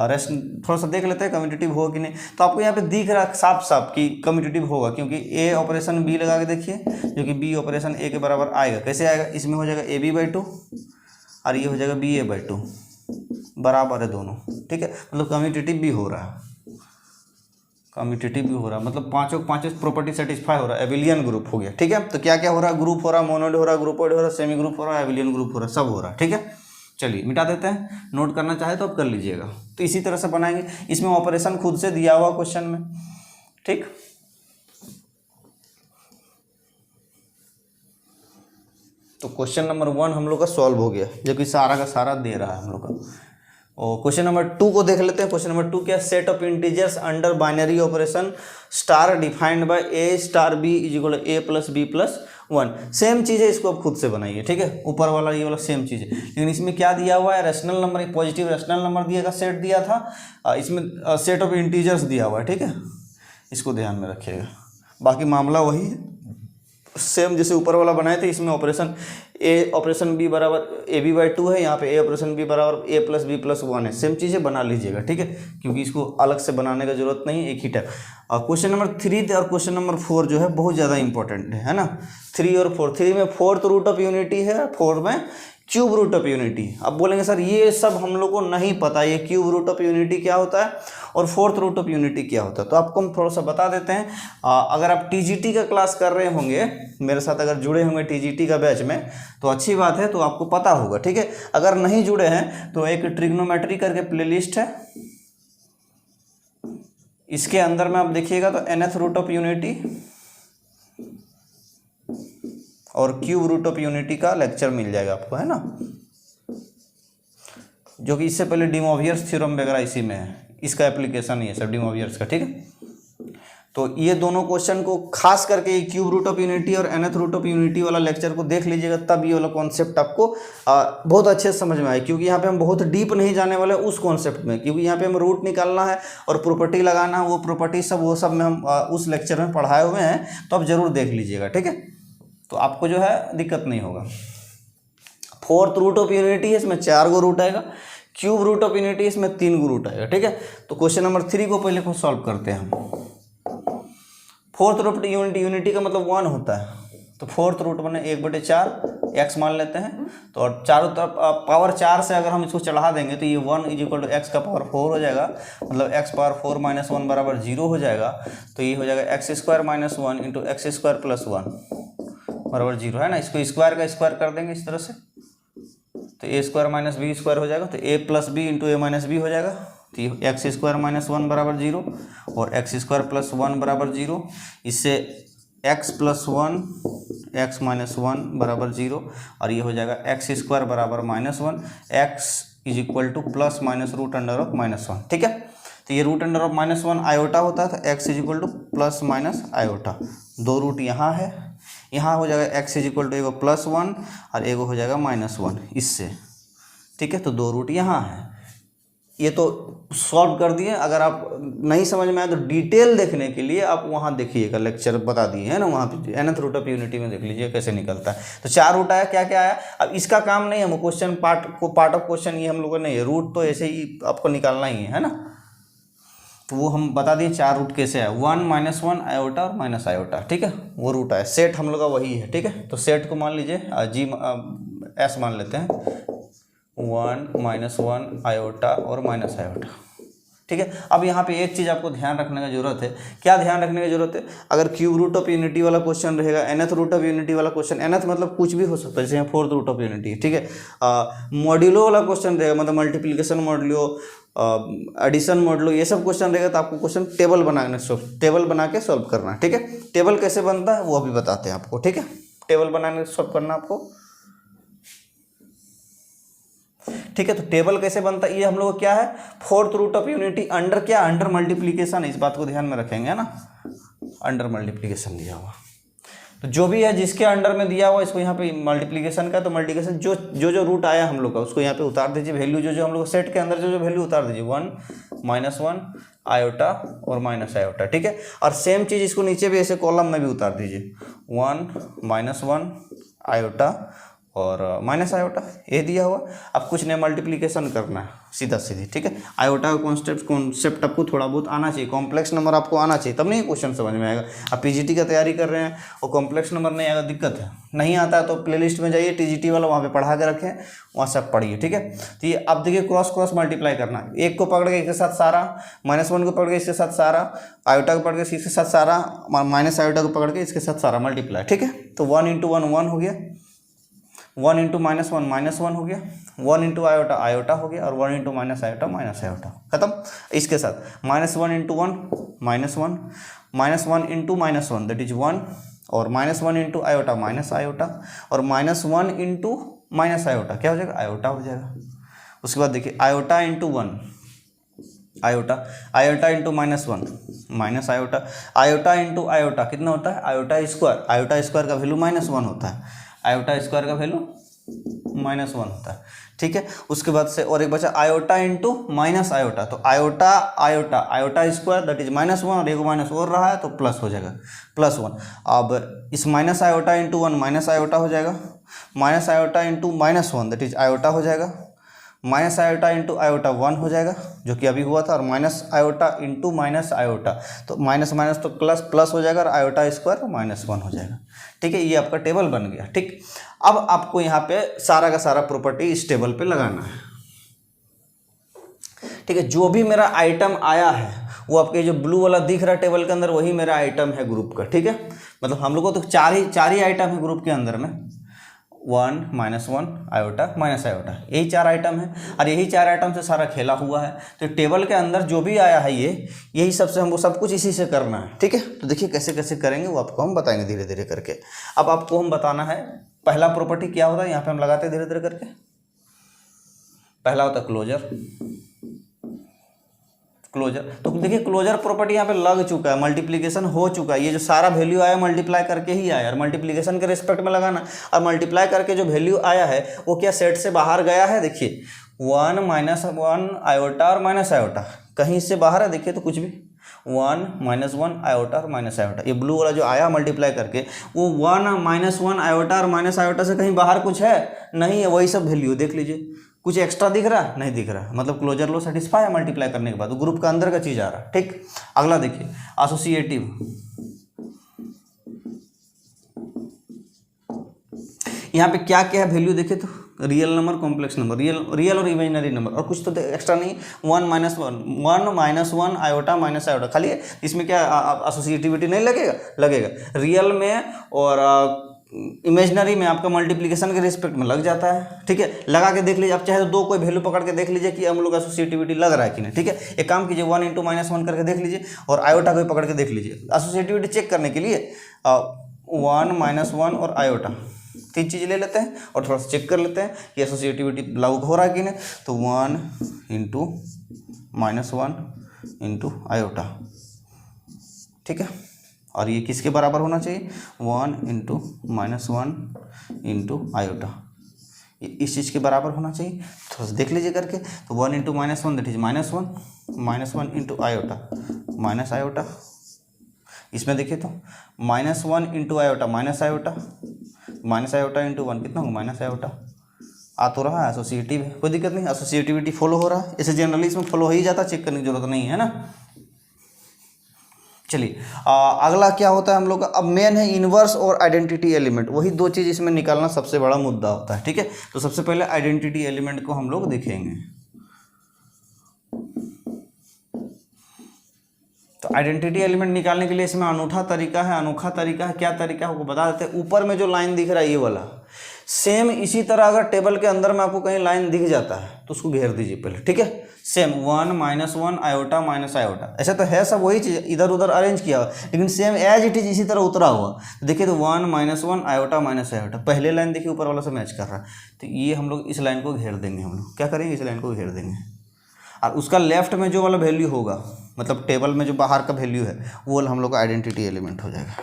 A: रेस्ट थोड़ा सा देख लेते हैं कम्यूटेटिव हो कि नहीं। तो आपको यहाँ पे दिख रहा है साफ साफ कि कम्यूटेटिव होगा, क्योंकि A ऑपरेशन B लगा के देखिए, जो कि B ऑपरेशन A के बराबर आएगा। कैसे आएगा, इसमें हो जाएगा AB/2 और ये हो जाएगा BA/2, बराबर है दोनों, ठीक है, मतलब कम्यूटेटिव भी हो रहा है, कम्यूटेटिव भी हो रहा है, मतलब पांचों प्रॉपर्टी सेटिस्फाई हो रहा है, एबिलियन ग्रुप हो गया, ठीक है। तो क्या क्या हो रहा है, ग्रुप हो रहा है, मोनोइड हो रहा है, ग्रुपोइड हो रहा है, सेमी ग्रुप हो रहा है, एबिलियन ग्रुप हो रहा है, सब हो रहा है, ठीक है। चलिए मिटा देते हैं, नोट करना चाहे तो आप कर लीजिएगा। तो इसी तरह से बनाएंगे, इसमें ऑपरेशन खुद से दिया हुआ क्वेश्चन में, ठीक। तो क्वेश्चन नंबर 1 हम लोग का सॉल्व हो गया, जबकि सारा का सारा दे रहा है हम लोग का। और क्वेश्चन नंबर 2 को देख लेते हैं। क्वेश्चन नंबर 2 क्या, set of integers under binary operation star defined by a star b is equal to a plus b plus 1। Same चीज़ है, इसको आप खुद से बनाइए, ठीक है। ऊपर वाला ये वाला सेम चीज़ है, लेकिन इसमें क्या दिया हुआ है, रैशनल नंबर, एक पॉजिटिव रैशनल नंबर दिया का सेट दिया था, इसमें सेट ऑफ इंटीजर्स दिया हुआ है, ठीक है। इसको ध्यान में रखिएगा, बाकी मामला वही है सेम जैसे ऊपर वाला बनाए थे। इसमें ऑपरेशन ए ऑपरेशन बी बराबर ए बी बाई 2 है, यहाँ पे ए ऑपरेशन बी बराबर ए प्लस बी प्लस 1 है। सेम चीज़ें बना लीजिएगा, ठीक है, क्योंकि इसको अलग से बनाने का जरूरत नहीं है, एक ही टाइप। और क्वेश्चन नंबर 3 और क्वेश्चन नंबर 4 जो है बहुत ज़्यादा इंपॉर्टेंट है ना। 3 और 4, 3 में फोर्थ रूट ऑफ यूनिटी है, 4 में क्यूब रूट ऑफ यूनिटी। अब बोलेंगे सर ये सब हम लोग को नहीं पता, ये क्यूब रूट ऑफ यूनिटी क्या होता है और फोर्थ रूट ऑफ यूनिटी क्या होता है, तो आपको हम थोड़ा सा बता देते हैं। अगर आप टीजीटी का क्लास कर रहे होंगे मेरे साथ, अगर जुड़े होंगे टीजीटी का बैच में, तो अच्छी बात है, तो आपको पता होगा, ठीक है। अगर नहीं जुड़े हैं तो एक ट्रिग्नोमेट्री करके प्लेलिस्ट है, इसके अंदर में आप देखिएगा तो nth रूट ऑफ यूनिटी और क्यूब रूट ऑफ यूनिटी का लेक्चर मिल जाएगा आपको, है ना, जो कि इससे पहले डी मोवियर्स थ्योरम वगैरह इसी में है, इसका एप्लीकेशन ही है सब डी मोवियर्स का, ठीक है। तो ये दोनों क्वेश्चन को खास करके क्यूब रूट ऑफ यूनिटी और nth रूट ऑफ यूनिटी वाला लेक्चर को देख लीजिएगा, तब ये वाला कॉन्सेप्ट आपको बहुत अच्छे से समझ में आए, क्योंकि यहाँ पे हम बहुत डीप नहीं जाने वाले उस कॉन्सेप्ट में, क्योंकि यहाँ पे हम रूट निकालना है और प्रॉपर्टी लगाना, वो प्रॉपर्टी सब वो सब में हम उस लेक्चर में पढ़ाए हुए हैं, तो आप जरूर देख लीजिएगा, ठीक है। तो आपको जो है दिक्कत नहीं होगा। फोर्थ रूट ऑफ यूनिटी है, इसमें 4 गो रूट आएगा, क्यूब रूट ऑफ यूनिटी इसमें 3 गो रूट आएगा, ठीक है। तो क्वेश्चन नंबर 3 को पहले को सॉल्व करते हैं हम। फोर्थ रूट यूनिटी का मतलब 1 होता है, तो फोर्थ रूट बने 1/4 एक्स मान लेते हैं, तो और चारों तरफ पावर 4 से अगर हम इसको चढ़ा देंगे तो ये 1 इज इक्वल टू एक्स का पावर 4 हो जाएगा, मतलब एक्स पावर 4 माइनस 1 बराबर 0 हो जाएगा। तो ये हो जाएगा x square minus 1 into x square plus 1 बराबर 0, है ना। इसको स्क्वायर का स्क्वायर कर देंगे इस तरह से, तो ए स्क्वायर माइनस बी स्क्वायर हो जाएगा, तो ए प्लस बी इंटू ए माइनस बी हो जाएगा। तो ये एक्स स्क्वायर माइनस 1 बराबर 0 और एक्स स्क्वायर प्लस 1 बराबर 0, इससे एक्स प्लस 1 एक्स माइनस 1 बराबर 0, और ये हो जाएगा एक्स स्क्वायर बराबर minus 1 x is equal to plus minus root under of minus 1, ठीक है। तो ये root under of minus 1 iota होता है, तो x is equal to plus minus iota, 2 root यहाँ है, यहाँ हो जाएगा एक्स इज इक्वल टू एगो प्लस 1 और एगो हो जाएगा माइनस 1 इससे, ठीक है। तो 2 रूट यहाँ है, ये तो सॉल्व कर दिए। अगर आप नहीं समझ में आए तो डिटेल देखने के लिए आप वहाँ देखिएगा, लेक्चर बता दिए है ना, वहाँ पे nth रूट ऑफ यूनिटी में देख लीजिए कैसे निकलता है। तो 4 रूट आया, क्या क्या आया, अब इसका काम नहीं है, हम क्वेश्चन पार्ट ऑफ क्वेश्चन ये हम लोगों ने, ये रूट तो ऐसे ही आपको निकालना ही है ना, तो वो हम बता दिए 4 रूट कैसे आया, 1 माइनस 1 आयोटा और माइनस आयोटा, ठीक है, वो रूट आया। सेट हम लोग का वही है, ठीक है। तो सेट को मान लीजिए जी एस मान लेते हैं, 1 माइनस 1 आयोटा और माइनस आयोटा, ठीक है। अब यहाँ पे एक चीज़ आपको ध्यान रखने की जरूरत है, क्या ध्यान रखने की जरूरत है, अगर क्यूब रूट ऑफ यूनिटी वाला क्वेश्चन रहेगा, nth रूट ऑफ यूनिटी वाला क्वेश्चन, nth मतलब कुछ भी हो सकता है, जैसे यहाँ फोर्थ रूट ऑफ यूनिटी, ठीक है। मॉड्यूलो वाला क्वेश्चन रहेगा, मतलब मल्टीप्लिकेशन मॉड्यूलो, एडिशन मॉड्यूलो, ये सब क्वेश्चन रहेगा, तो आपको क्वेश्चन टेबल बना के सॉल्व करना है, ठीक है। टेबल कैसे बनता है वो अभी बताते हैं आपको, ठीक है। टेबल बनाने सॉल्व करना आपको, ठीक है। तो टेबल कैसे बनता है, ये हम लोग क्या है, fourth root of unity under क्या, अंडर मल्टीप्लिकेशन, इस बात को ध्यान में रखेंगे, है ना, अंडर मल्टीप्लिकेशन दिया हुआ, तो जो भी है जिसके अंडर में दिया हुआ इसको यहाँ पे मल्टीप्लिकेशन का, तो मल्टीप्लिकेशन जो रूट आया हम लोग का उसको यहाँ पे उतार दीजिए, वैल्यू जो हम लोग सेट के अंदर जो वैल्यू उतार दीजिए, 1 माइनस 1 आयोटा और माइनस आयोटा, ठीक है। और सेम चीज़ इसको नीचे भी ऐसे कॉलम में भी उतार दीजिए, 1 माइनस 1 आयोटा और माइनस आयोटा, ये दिया हुआ। अब कुछ नहीं, मल्टीप्लिकेशन करना है सीधा सीधी, ठीक है। आयोटा का कॉन्सेप्ट आपको थोड़ा बहुत आना चाहिए, कॉम्प्लेक्स नंबर आपको आना चाहिए, तब नहीं क्वेश्चन समझ में आएगा। आप पीजीटी का तैयारी कर रहे हैं और कॉम्प्लेक्स नंबर नहीं आएगा, दिक्कत है। नहीं आता है तो प्लेलिस्ट में जाइए, टीजीटी वाला वहाँ पे पढ़ा के रखें, वहाँ से आप पढ़िए, ठीक है। तो ये अब देखिए क्रॉस मल्टीप्लाई करना, एक को पकड़ के इसके साथ सारा, माइनस 1 को पकड़ के इसके साथ सारा, आयोटा को पकड़ के इसके साथ सारा, माइनस आयोटा को पकड़ के इसके साथ सारा मल्टीप्लाई, ठीक है। तो 1 इंटू 1 1 हो गया, 1 इंटू माइनस 1 माइनस 1 हो गया, 1 इंटू आयोटा आयोटा हो गया, और 1 into minus iota minus iota, खत्म। इसके साथ -1 इंटू 1 -1, -1 इंटू -1 दैट इज 1, और -1 इंटू आयोटा माइनस आयोटा, और -1 इंटू माइनस आयोटा क्या हो जाएगा, आयोटा हो जाएगा। उसके बाद देखिए iota into 1 iota, iota into -1 minus iota, iota into iota कितना होता है, आयोटा स्क्वायर, आयोटा स्क्वायर का वैल्यू -1 होता है, आयोटा स्क्वायर का वैल्यू -1 होता है, ठीक है। उसके बाद से और एक बचा आयोटा इंटू माइनस आयोटा, तो iota iota iota square that is -1, और एक माइनस और रहा है तो प्लस हो जाएगा, +1। अब इस minus iota into 1 minus iota हो जाएगा, minus iota into -1 that is iota हो जाएगा, माइनस आयोटा इंटू आयोटा 1 हो जाएगा जो कि अभी हुआ था, और minus iota into minus iota, तो माइनस माइनस तो प्लस प्लस हो जाएगा, और आयोटा स्क्वायर -1 हो जाएगा, ठीक है। ये आपका टेबल बन गया, ठीक। अब आपको यहाँ पे सारा का सारा प्रॉपर्टी इस टेबल पे लगाना है, ठीक है। जो भी मेरा आइटम आया है वो आपके जो ब्लू वाला दिख रहा है टेबल के अंदर वही मेरा आइटम है ग्रुप का, ठीक है। मतलब हम लोग को तो चार ही आइटम है ग्रुप के अंदर में, 1 -1 आयोटा माइनस आयोटा, यही 4 आइटम है, और यही 4 आइटम से सारा खेला हुआ है। तो टेबल के अंदर जो भी आया है यही सबसे हमको सब कुछ इसी से करना है, ठीक है। तो देखिए कैसे कैसे करेंगे वो आपको हम बताएंगे धीरे धीरे करके। अब आपको हम बताना है पहला प्रॉपर्टी क्या होता है, यहाँ पे हम लगाते हैं धीरे धीरे करके। पहला होता है क्लोजर, क्लोजर, तो देखिए क्लोजर प्रॉपर्टी यहाँ पे लग चुका है, मल्टीप्लिकेशन हो चुका है, ये जो सारा वैल्यू आया मल्टीप्लाई करके ही आया, और मल्टीप्लिकेशन के रिस्पेक्ट में लगाना, और मल्टीप्लाई करके जो वैल्यू आया है वो क्या सेट से बाहर गया है, देखिए 1 -1 आयोटा और माइनस आयोटा कहीं से बाहर है, देखिए तो कुछ भी 1 -1 आयोटा और माइनस आयोटा, ये ब्लू वाला जो आया मल्टीप्लाई करके वो 1 -1 आयोटा और माइनस आयोटा से कहीं बाहर कुछ है नहीं है, वही सब वैल्यू देख लीजिए। कुछ एक्स्ट्रा दिख रहा नहीं दिख रहा, मतलब क्लोजर लो सेटिस्फाई है मल्टीप्लाई करने के बाद, तो ग्रुप का अंदर का चीज आ रहा है, ठीक। अगला देखिए एसोसिएटिव, यहाँ पे क्या क्या है वैल्यू देखिए तो real number, complex number, real और इमेजिनरी नंबर, और कुछ तो एक्स्ट्रा नहीं, 1 -1 आयोटा माइनस आयोटा, खाली इसमें क्या एसोसिएटिविटी नहीं लगेगा रियल में, और इमेजनरी में आपका मल्टीप्लिकेशन के रिस्पेक्ट में लग जाता है, ठीक है। लगा के देख लीजिए, आप चाहे तो दो कोई वैल्यू पकड़ के देख लीजिए कि हम लोग एसोसिएटिविटी लग रहा है कि नहीं, ठीक है। एक काम कीजिए 1 इंटू -1 करके देख लीजिए, और आयोटा को पकड़ के देख लीजिए एसोसिएटिविटी चेक करने के लिए। 1 -1 और आयोटा 3 चीज़ ले लेते हैं और थोड़ा सा चेक कर लेते हैं कि एसोसिएटिविटी लागू हो रहा है कि नहीं। तो 1 इंटू -1 इंटू आयोटा, ठीक है, और ये किसके बराबर होना चाहिए, 1 इंटू -1 इंटू आयोटा, ये इस चीज़ के बराबर होना चाहिए। थोड़ा सा देख लीजिए करके, तो 1 into -1 that is -1 into iota minus iota, इसमें देखिए तो -1 into iota minus iota into 1 कितना होगा, माइनस आयोटा। आ तो रहा है, एसोसिएटिव है, कोई दिक्कत नहीं, एसोसिएटिविटी फॉलो हो रहा है, इसे जनरली इसमें फॉलो हो ही जाता, चेक करने की जरूरत नहीं है ना। चलिए अगला क्या होता है हम लोग का, अब मेन है इनवर्स और आइडेंटिटी एलिमेंट, वही दो चीज़ इसमें निकालना सबसे बड़ा मुद्दा होता है, ठीक है। तो सबसे पहले आइडेंटिटी एलिमेंट को हम लोग देखेंगे। तो आइडेंटिटी एलिमेंट निकालने के लिए इसमें अनोखा तरीका है, क्या तरीका है वो बता देते हैं। ऊपर में जो लाइन दिख रहा है ये वाला, सेम इसी तरह अगर टेबल के अंदर में आपको कहीं लाइन दिख जाता है तो उसको घेर दीजिए पहले, ठीक है। सेम 1 -1 आयोटा माइनस आयोटा, ऐसा तो है सब वही चीज़, इधर उधर अरेंज किया हुआ, लेकिन सेम एज इट इज इसी तरह उतरा हुआ। तो देखिए तो 1 -1 आयोटा माइनस आयोटा, पहले लाइन देखिए ऊपर वाला से मैच कर रहा है, तो ये हम लोग इस लाइन को घेर देंगे, हम लोग क्या करेंगे, इस लाइन को घेर देंगे, और उसका लेफ्ट में जो वाला वैल्यू होगा, मतलब टेबल में जो बाहर का वैल्यू है वो वाला हम लोग का आइडेंटिटी एलिमेंट हो जाएगा,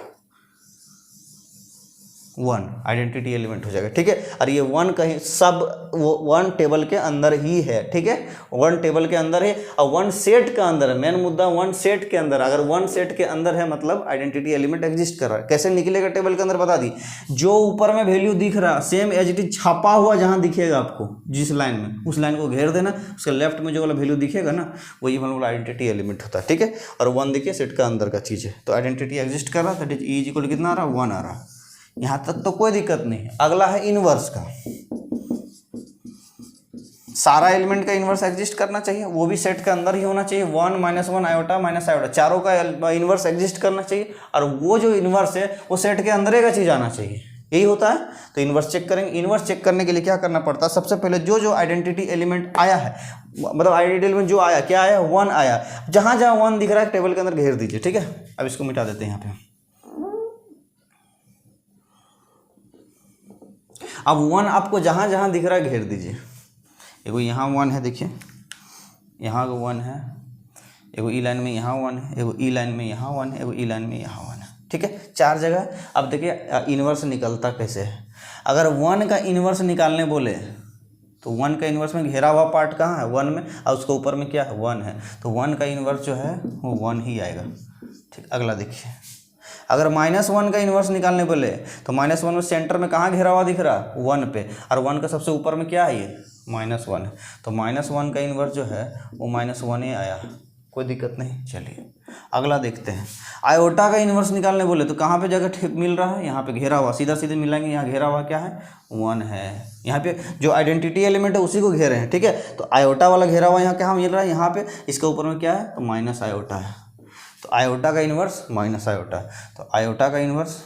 A: 1 आइडेंटिटी एलिमेंट हो जाएगा, ठीक है। और ये 1 कहीं सब वो 1 टेबल के अंदर ही है, ठीक है, 1 टेबल के अंदर है, और 1 सेट का अंदर है, मेन मुद्दा 1 सेट के अंदर, अगर 1 सेट के अंदर है मतलब आइडेंटिटी एलिमेंट एग्जिस्ट कर रहा है। कैसे निकलेगा टेबल के अंदर बता दी, जो ऊपर में वैल्यू दिख रहा सेम एज इट इज छापा हुआ जहाँ दिखेगा आपको जिस लाइन में, उस लाइन को घेर देना, उसके लेफ्ट में जो वाला वैल्यू दिखेगा ना वही मतलब आइडेंटिटी एलिमेंट होता है, ठीक है। और 1 देखिए सेट का अंदर का चीज़ है, तो आइडेंटिटी एग्जिस्ट कर रहा है, दैट इज ई इक्वल कितना आ रहा है, 1 आ रहा है, यहाँ तक तो कोई दिक्कत नहीं है। अगला है इनवर्स का, सारा एलिमेंट का इनवर्स एग्जिस्ट करना चाहिए, वो भी सेट के अंदर ही होना चाहिए, 1 -1 आयोटा माइनस आयोटा, चारों का इनवर्स एग्जिस्ट करना चाहिए, और वो जो इनवर्स है वो सेट के अंदर का चीज़ आना चाहिए, यही होता है। तो इन्वर्स चेक करेंगे। इन्वर्स चेक करने के लिए क्या करना पड़ता है, सबसे पहले जो जो आइडेंटिटी एलिमेंट आया है, मतलब आइडेंटिटी एलिमेंट जो आया, क्या आया, 1 आया, जहाँ जहाँ 1 दिख रहा है टेबल के अंदर घेर दीजिए, ठीक है। अब इसको मिटा देते हैं यहाँ पे। अब 1 आपको जहाँ जहाँ दिख रहा है घेर दीजिए। एगो यहाँ 1 है, देखिए यहाँ 1 है, एगो ई लाइन में यहाँ 1 है, एगो ई लाइन में यहाँ 1 है, एगो ई लाइन में यहाँ 1 है, ठीक है, 4 जगह। अब देखिए इन्वर्स निकलता कैसे है। अगर 1 का इन्वर्स निकालने बोले तो 1 का इन्वर्स में घेरा हुआ पार्ट कहाँ है, 1 में, और उसके ऊपर में क्या है, 1 है, तो 1 का इन्वर्स जो है वो 1 ही आएगा, ठीक। अगला देखिए, अगर -1 का इन्वर्स निकालने बोले तो -1 में सेंटर में कहाँ घेरा हुआ दिख रहा, 1 पे, और 1 का सबसे ऊपर में क्या है, ये -1 है, तो -1 का इन्वर्स जो है वो -1 ही आया, कोई दिक्कत नहीं। चलिए अगला देखते हैं। आयोटा का इन्वर्स निकालने बोले तो कहाँ पे जगह मिल रहा है, यहाँ पे घेरा हुआ, सीधा सीधे मिलाएंगे, यहाँ घेरा हुआ क्या है, 1 है, यहाँ पे जो आइडेंटिटी एलिमेंट है उसी को घेरे हैं, ठीक है। तो आयोटा वाला घेरा हुआ यहाँ क्या मिल रहा है, यहाँ पे, इसके ऊपर में क्या है, तो माइनस आयोटा है, तो आयोटा का इन्वर्स माइनस आयोटा, तो आयोटा का इन्वर्स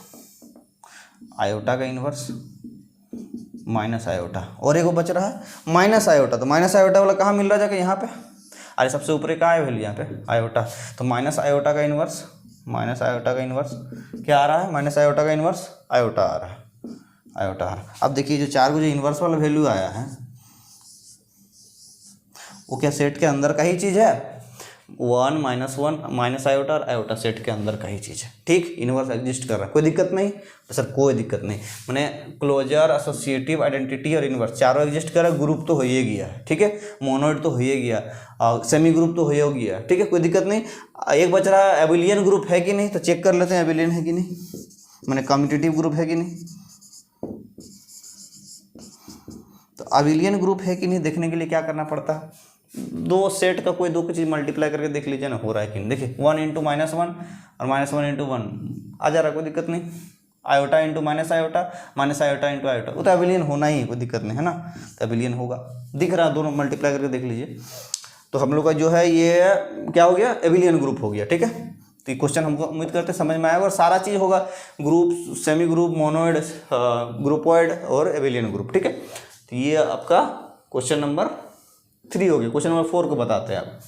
A: माइनस आयोटा, और एक बच रहा है माइनस आयोटा, तो माइनस आयोटा वाला कहाँ मिल रहा है, जाके यहाँ पे, अरे सबसे ऊपर का है वैल्यू यहाँ पे आयोटा, तो माइनस आयोटा का इन्वर्स क्या आ रहा है, माइनस आयोटा का इन्वर्स आयोटा आ रहा है, आयोटा आ रहा है। अब देखिए जो 4 को जो इन्वर्स वाला वैल्यू आया है वो क्या सेट के अंदर का ही चीज़ है, 1 -1 माइनस आयोटा और आयोटा सेट के अंदर का ही चीज़ है, ठीक। इन्वर्स एग्जिस्ट कर रहा है, कोई दिक्कत नहीं तो सर, कोई दिक्कत नहीं, मैंने क्लोजर, एसोसिएटिव, आइडेंटिटी और इन्वर्स चारों एग्जिस्ट कर रहा है, ग्रुप तो हो ही गया, ठीक है, मोनोइड तो हो ही गया, सेमी ग्रुप तो हो ही गया, ठीक है, कोई दिक्कत नहीं। एक बच रहा है एबिलियन ग्रुप है कि नहीं, तो चेक कर लेते हैं एबिलियन है कि नहीं, मैंने कम्यूटेटिव ग्रुप है कि नहीं, तो एबिलियन ग्रुप है कि नहीं देखने के लिए क्या करना पड़ता है, 2 सेट का कोई 2 चीज़ मल्टीप्लाई करके देख लीजिए ना, हो रहा है कि नहीं। देखिए 1 × -1 और -1 × 1 आ जा रहा है, कोई दिक्कत नहीं। आयोटा × माइनस आयोटा × आयोटा, वो तो एबिलियन होना ही है, कोई दिक्कत नहीं है ना, तो एबिलियन होगा, दिख रहा है, दोनों मल्टीप्लाई करके देख लीजिए। तो हम लोग का जो है ये क्या हो गया, एबिलियन ग्रुप हो गया, ठीक है। तो ये क्वेश्चन हमको उम्मीद करते समझ में आएगा, और सारा चीज़ होगा, ग्रुप, सेमी ग्रुप, मोनोइड, ग्रुपॉइड और एबिलियन ग्रुप, ठीक है। तो ये आपका क्वेश्चन नंबर 3 हो गया। क्वेश्चन नंबर 4 को बताते हैं आप,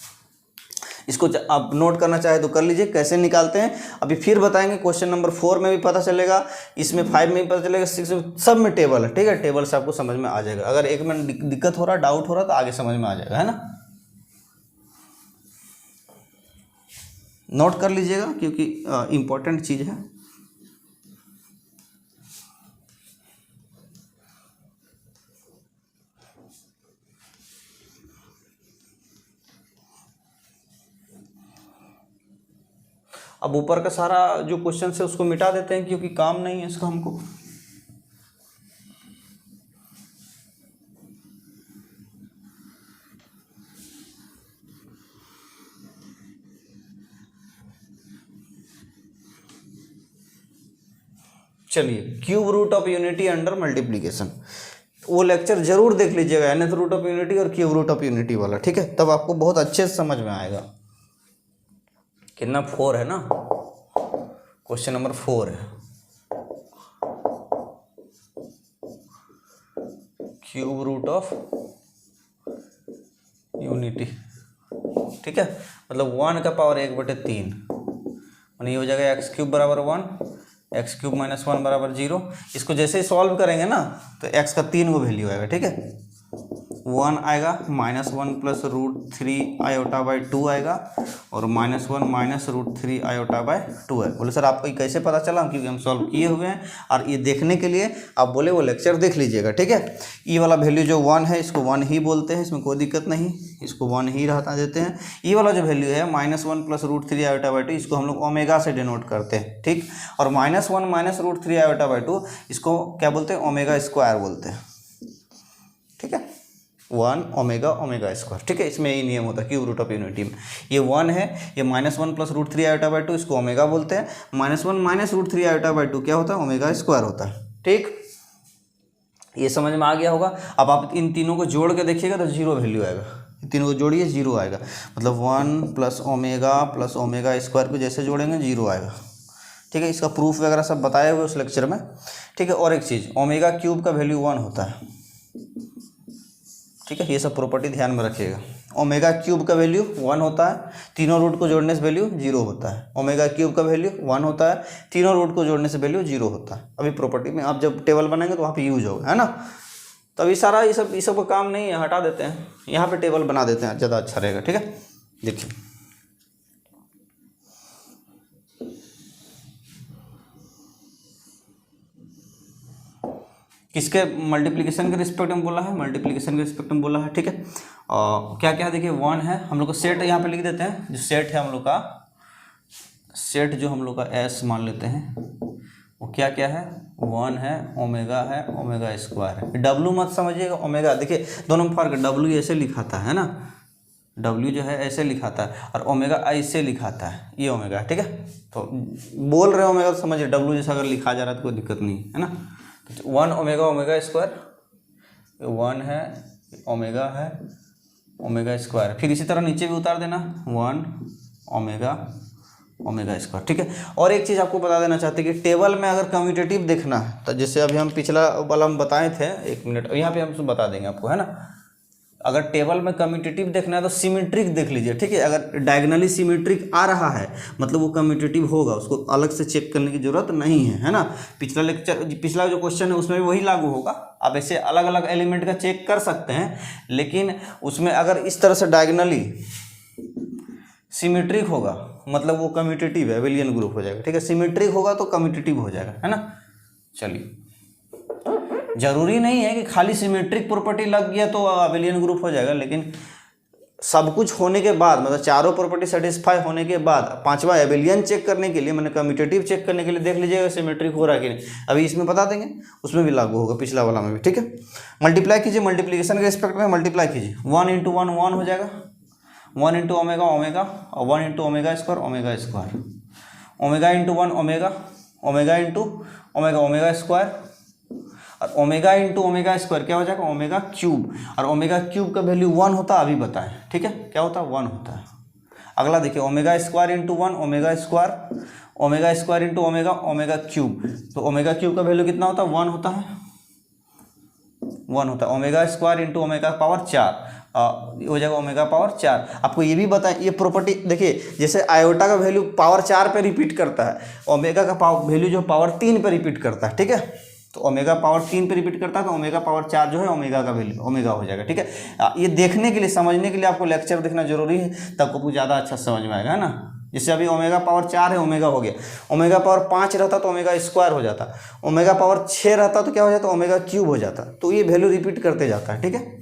A: इसको आप नोट करना चाहे तो कर लीजिए, कैसे निकालते हैं अभी फिर बताएंगे। क्वेश्चन नंबर 4 में भी पता चलेगा, इसमें 5 में भी पता चलेगा, 6 में, सब में टेबल है, ठीक है, टेबल से आपको समझ में आ जाएगा। अगर एक में दिक्कत हो रहा, डाउट हो रहा तो आगे समझ में आ जाएगा, है ना। नोट कर लीजिएगा क्योंकि इंपॉर्टेंट चीज़ है। अब ऊपर का सारा जो क्वेश्चन है उसको मिटा देते हैं क्योंकि काम नहीं है इसका हमको। चलिए, cube root of unity under multiplication, वो लेक्चर जरूर देख लीजिएगा, nth रूट ऑफ यूनिटी और क्यूब रूट ऑफ यूनिटी वाला, ठीक है, तब आपको बहुत अच्छे से समझ में आएगा। कितना 4 है ना, क्वेश्चन नंबर 4 है, क्यूब रूट ऑफ यूनिटी, ठीक है, मतलब 1 का पावर 1/3, यानी ये हो जाएगा x³ बराबर 1, x³ - 1 बराबर 0। इसको जैसे ही सॉल्व करेंगे ना तो x का 3 गो वैल्यू आएगा, ठीक है, 1 आएगा, -1 + √3 i/2 आएगा, और -1 - √3 i/2 है। बोले सर आपको कैसे पता चला, क्योंकि हम सॉल्व किए हुए हैं, और ये देखने के लिए आप बोले वो लेक्चर देख लीजिएगा, ठीक है। ई वाला वैल्यू जो 1 है इसको 1 ही बोलते हैं, इसमें कोई दिक्कत नहीं, इसको 1 ही रहता देते हैं। ई वाला जो वैल्यू है -1 + √3 i/2, इसको हम लोग ओमेगा से डिनोट करते हैं, ठीक, और -1 - √3 i/2 इसको क्या बोलते हैं, ओमेगा स्क्वायर बोलते हैं, ठीक है, 1 ओमेगा स्क्वायर, ठीक है। इसमें यही नियम होता है क्यूब रूट ऑफ यूनिटी में। ये 1 है, ये -1 + √3 i/2 इसको ओमेगा बोलते हैं, -1 - √3 i/2 क्या होता है, ओमेगा स्क्वायर होता है, ठीक। ये समझ में आ गया होगा। अब आप इन तीनों को जोड़ के देखिएगा तो 0 वैल्यू आएगा, तीनों को जोड़िए 0 आएगा, मतलब 1 + ओमेगा + ओमेगा स्क्वायर को जैसे जोड़ेंगे 0 आएगा, ठीक है, इसका प्रूफ वगैरह सब बताए हुए उस लेक्चर में। ठीक है, और एक चीज़, ओमेगा क्यूब का वैल्यू 1 होता है। ठीक है, ये सब प्रॉपर्टी ध्यान में रखिएगा। ओमेगा क्यूब का वैल्यू 1 होता है, तीनों रूट को जोड़ने से वैल्यू 0 होता है। ओमेगा क्यूब का वैल्यू 1 होता है, तीनों रूट को जोड़ने से वैल्यू 0 होता है। अभी प्रॉपर्टी में आप जब टेबल बनाएंगे तो वहाँ पे यूज होगा, है ना। तो अभी सारा ये सब का काम नहीं है, हटा देते हैं, यहाँ पे टेबल बना देते हैं, ज़्यादा अच्छा रहेगा। ठीक है, देखिए किसके मल्टीप्लिकेशन के रिस्पेक्ट में बोला है, मल्टीप्लिकेशन के रिस्पेक्ट में बोला है। ठीक है, क्या क्या देखिए 1 है, हम लोग को सेट यहाँ पे लिख देते हैं, जो सेट है हम लोग का, सेट जो हम लोग का एस मान लेते हैं, वो क्या क्या है, 1 है, ओमेगा स्क्वायर है। डब्लू मत समझिएगा, ओमेगा देखिए दोनों में फर्क है, डब्लू ऐसे लिखाता है ना, डब्ल्यू जो है ऐसे लिखाता है और ओमेगा ऐसे लिखाता है, ये ओमेगा है। ठीक है, तो बोल रहे ओमेगा तो समझिए, डब्लू जैसा अगर लिखा जा रहा है तो कोई दिक्कत नहीं है ना। तो 1 ओमेगा स्क्वायर, 1 है, ओमेगा स्क्वायर, फिर इसी तरह नीचे भी उतार देना 1 ओमेगा स्क्वायर। ठीक है, और एक चीज़ आपको बता देना चाहते हैं कि टेबल में अगर कम्यूटेटिव देखना है तो जैसे अभी हम पिछला वाला हम बताए थे, 1 मिनट यहाँ पे हम बता देंगे आपको, है ना। अगर टेबल में कम्यूटेटिव देखना है तो सिमेट्रिक देख लीजिए। ठीक है, अगर डायगनली सिमेट्रिक आ रहा है मतलब वो कम्यूटेटिव होगा, उसको अलग से चेक करने की जरूरत नहीं है ना। पिछला जो क्वेश्चन है उसमें भी वही लागू होगा। आप ऐसे अलग अलग एलिमेंट का चेक कर सकते हैं, लेकिन उसमें अगर इस तरह से डायगनली सिमेट्रिक होगा मतलब वो कम्यूटेटिव है, एबेलियन ग्रुप हो जाएगा। ठीक है, सिमेट्रिक होगा तो कम्यूटेटिव हो जाएगा, है ना। चलिए, जरूरी नहीं है कि खाली सिमेट्रिक प्रॉपर्टी लग गया तो एबेलियन ग्रुप हो जाएगा, लेकिन सब कुछ होने के बाद मतलब चारों प्रॉपर्टी सेटिस्फाई होने के बाद पांचवा एबेलियन चेक करने के लिए, मैंने कम्यूटेटिव चेक करने के लिए देख लीजिएगा सिमेट्रिक हो रहा है कि नहीं। अभी इसमें बता देंगे, उसमें भी लागू होगा, पिछला वाला में भी। ठीक है, मल्टीप्लाई कीजिए, मल्टीप्लिकेशन के रिस्पेक्ट में मल्टीप्लाई कीजिए, 1 इंटू 1 1 हो जाएगा, 1 इंटू ओमेगा और 1 into omega square, omega into 1 omega into omega square, और ओमेगा इंटू ओमेगा स्क्वायर क्या हो जाएगा, ओमेगा क्यूब। और ओमेगा क्यूब का वैल्यू 1 होता है, अभी बताएं। ठीक है, क्या होता है, 1 होता है। अगला देखिए, omega square into 1 omega square into omega cube. तो ओमेगा क्यूब का वैल्यू कितना होता है, 1 होता है, 1 होता है। Omega square into omega power 4 हो जाएगा ओमेगा पावर 4। आपको ये भी बताएं, ये प्रॉपर्टी देखिए, जैसे आयोटा का वैल्यू पावर 4 पे रिपीट करता है, ओमेगा का वैल्यू जो पावर 3 पे रिपीट करता है। ठीक है, तो ओमेगा पावर 3 पे रिपीट करता है तो ओमेगा पावर 4 जो है ओमेगा का वैल्यू ओमेगा हो जाएगा। ठीक है, ये देखने के लिए, समझने के लिए आपको लेक्चर देखना जरूरी है, तब आपको ज़्यादा अच्छा समझ में आएगा, है ना। जैसे अभी ओमेगा पावर 4 है, ओमेगा हो गया, ओमेगा पावर 5 रहता तो ओमेगा स्क्वायर हो जाता, ओमेगा पावर 6 रहता तो क्या हो जाता, ओमेगा क्यूब हो जाता। तो ये वैल्यू रिपीट करते जाता है। ठीक है,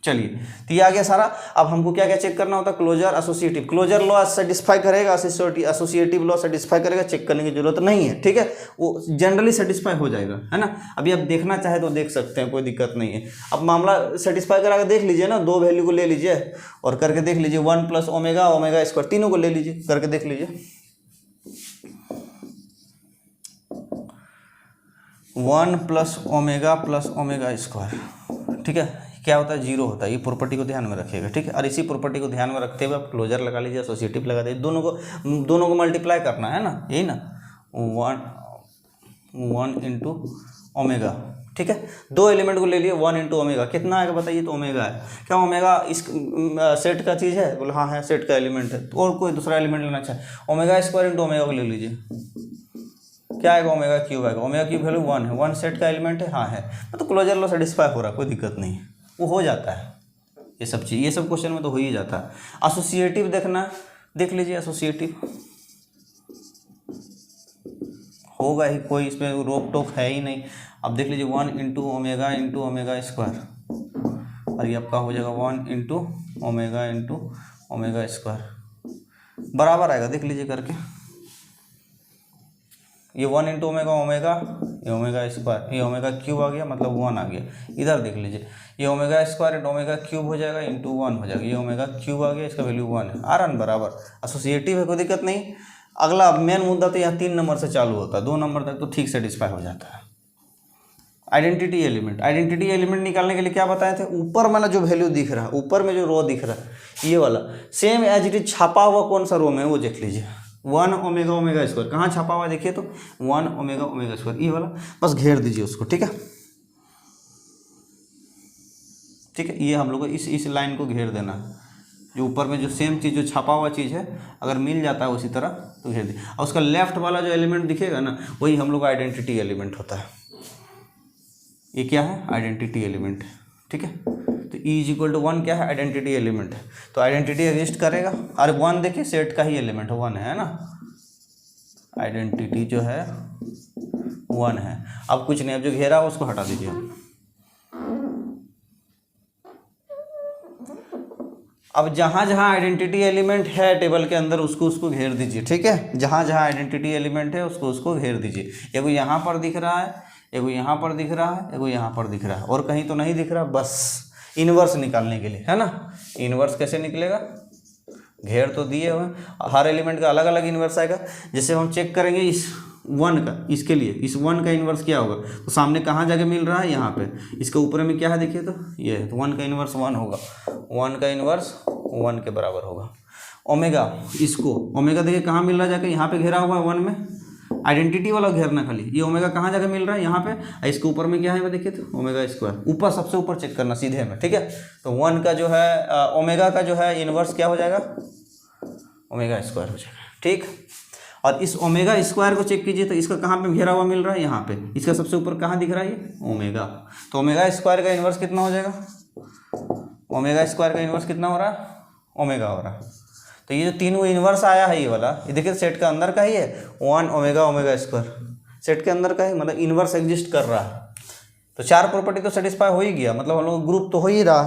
A: चलिए, तो ये आ गया सारा। अब हमको क्या क्या चेक करना होता है, closure associative, closure law satisfy करेगा, एसोसिएटिव लॉ सेटिस्फाई करेगा, चेक करने की जरूरत नहीं है। ठीक है, वो जनरली सेटिस्फाई हो जाएगा, है ना। अभी आप देखना चाहे तो देख सकते हैं, कोई दिक्कत नहीं है। अब मामला सेटिस्फाई करा के देख लीजिए ना, 2 वैल्यू को ले लीजिए और करके देख लीजिए, 1 प्लस ओमेगा स्क्वायर, तीनों को ले लीजिए, करके देख लीजिए, 1 प्लस ओमेगा स्क्वायर। ठीक है, क्या होता है, 0 होता है। ये प्रॉपर्टी को ध्यान में रखिएगा। ठीक है, और इसी प्रॉपर्टी को ध्यान में रखते हुए आप क्लोजर लगा लीजिए, एसोसिएटिव लगा दीजिए, दोनों को मल्टीप्लाई करना है ना, यही ना, 1 इंटू ओमेगा। ठीक है, 2 एलिमेंट को ले लिए, 1 इंटू ओमेगा, कितना आएगा बताइए, तो ओमेगा है। क्या ओमेगा इस सेट का चीज़ है, बोले हाँ है, सेट का एलिमेंट है। तो और कोई दूसरा एलिमेंट लेना चाहे, ओमेगा स्क्वायर इंटू ओमेगा को ले लीजिए, क्या आएगा, ओमेगा क्यूब आएगा। ओमेगा क्यूब वैल्यू 1 है, 1 सेट का एलिमेंट है, हाँ है, तो क्लोजर लॉ सेटिस्फाई हो रहा है, कोई दिक्कत नहीं है, वो हो जाता है। ये सब चीज़, ये सब क्वेश्चन में तो हो ही जाता है। एसोसिएटिव देखना, देख लीजिए, एसोसिएटिव होगा ही, कोई इसमें रोक टोक है ही नहीं। अब देख लीजिए, 1 इंटू ओमेगा स्क्वायर, और ये आपका हो जाएगा 1 इंटू ओमेगा स्क्वायर, बराबर आएगा, देख लीजिए करके। ये 1 इंटू ओमेगा, ये ओमेगा स्क्वायर, ये ओमेगा क्यूब आ गया, मतलब 1 आ गया। इधर देख लीजिए, ये omega square into omega cube हो जाएगा, इंटू 1 हो जाएगा, ये ओमेगा क्यूब आ गया, इसका वैल्यू 1 है, आरन बराबर, एसोसिएटिव है, कोई दिक्कत नहीं। अगला मेन मुद्दा तो यहाँ 3 नंबर से चालू होता है, 2 नंबर तक तो ठीक सेटिस्फाई हो जाता है। आइडेंटिटी एलिमेंट निकालने के लिए क्या बताए थे, ऊपर वाला जो वैल्यू दिख रहा है, ऊपर में जो रो दिख रहा है, ये वाला सेम एज इट इज छापा हुआ कौन सा रो में, वो देख लीजिए, 1 ओमेगा ओमेगा स्क्वायर कहाँ छपा हुआ है देखिए तो 1 ओमेगा ओमेगा स्क्वायर ये वाला, बस घेर दीजिए उसको। ठीक है, ठीक है, ये हम लोग को इस लाइन को घेर देना है। जो ऊपर में जो सेम चीज़ जो छपा हुआ चीज़ है अगर मिल जाता है उसी तरह तो घेर दीजिए। और उसका लेफ्ट वाला जो एलिमेंट दिखेगा ना वही हम लोग का आइडेंटिटी एलिमेंट होता है। ये क्या है? Identity element. ठीक है, तो E इक्वल टू 1 क्या है? आइडेंटिटी एलिमेंट है। तो आइडेंटिटी एग्जिस्ट करेगा। अरे 1 देखिए सेट का ही एलिमेंट है, 1 है ना, आइडेंटिटी जो है 1 है। अब कुछ नहीं, अब जो घेरा हो उसको हटा दीजिए। अब जहाँ जहाँ आइडेंटिटी एलिमेंट है टेबल के अंदर उसको घेर दीजिए। ठीक है, जहाँ जहाँ आइडेंटिटी एलिमेंट है उसको घेर दीजिए। एगो यहाँ पर दिख रहा है, एगो यहाँ पर दिख रहा है, एगो यहाँ पर दिख रहा है, और कहीं तो नहीं दिख रहा। बस इन्वर्स निकालने के लिए है ना। इन्वर्स कैसे निकलेगा? घेर तो दिए हुए, हर एलिमेंट का अलग अलग इन्वर्स आएगा। जैसे हम चेक करेंगे इस 1 का, इसके लिए इस 1 का इन्वर्स क्या होगा, तो सामने कहाँ जाके मिल रहा है? यहाँ पे। इसके ऊपर में क्या है देखिए तो ये है, तो 1 का इन्वर्स 1 होगा, 1 का इन्वर्स 1 के बराबर होगा। ओमेगा, इसको ओमेगा देखिए कहाँ मिल रहा है? जाके यहाँ पे घेरा हुआ है 1 में, आइडेंटिटी वाला घेरना खाली। ये ओमेगा कहाँ जाके मिल रहा है? यहाँ पे। इसके ऊपर में क्या है देखिए तो ओमेगा स्क्वायर, ऊपर सबसे ऊपर चेक करना सीधे में। ठीक है, तो 1 का जो है ओमेगा का जो है इन्वर्स क्या हो जाएगा? ओमेगा स्क्वायर हो जाएगा। ठीक, और इस ओमेगा स्क्वायर को चेक कीजिए तो इसका कहाँ पे घेरा हुआ मिल रहा है? यहाँ पे। इसका सबसे ऊपर कहाँ दिख रहा है? ये ओमेगा। तो ओमेगा स्क्वायर का इन्वर्स कितना हो जाएगा? ओमेगा स्क्वायर का इन्वर्स कितना हो रहा है? ओमेगा हो रहा है। तो ये जो तीनों इन्वर्स आया है ये वाला, ये देखिए सेट का अंदर का ही है, 1 ओमेगा ओमेगा स्क्वायर सेट के अंदर का ही, मतलब इन्वर्स एग्जिस्ट कर रहा है। तो 4 प्रॉपर्टी तो सेटिस्फाई हो ही गया, मतलब हम लोग ग्रुप तो हो ही रहा,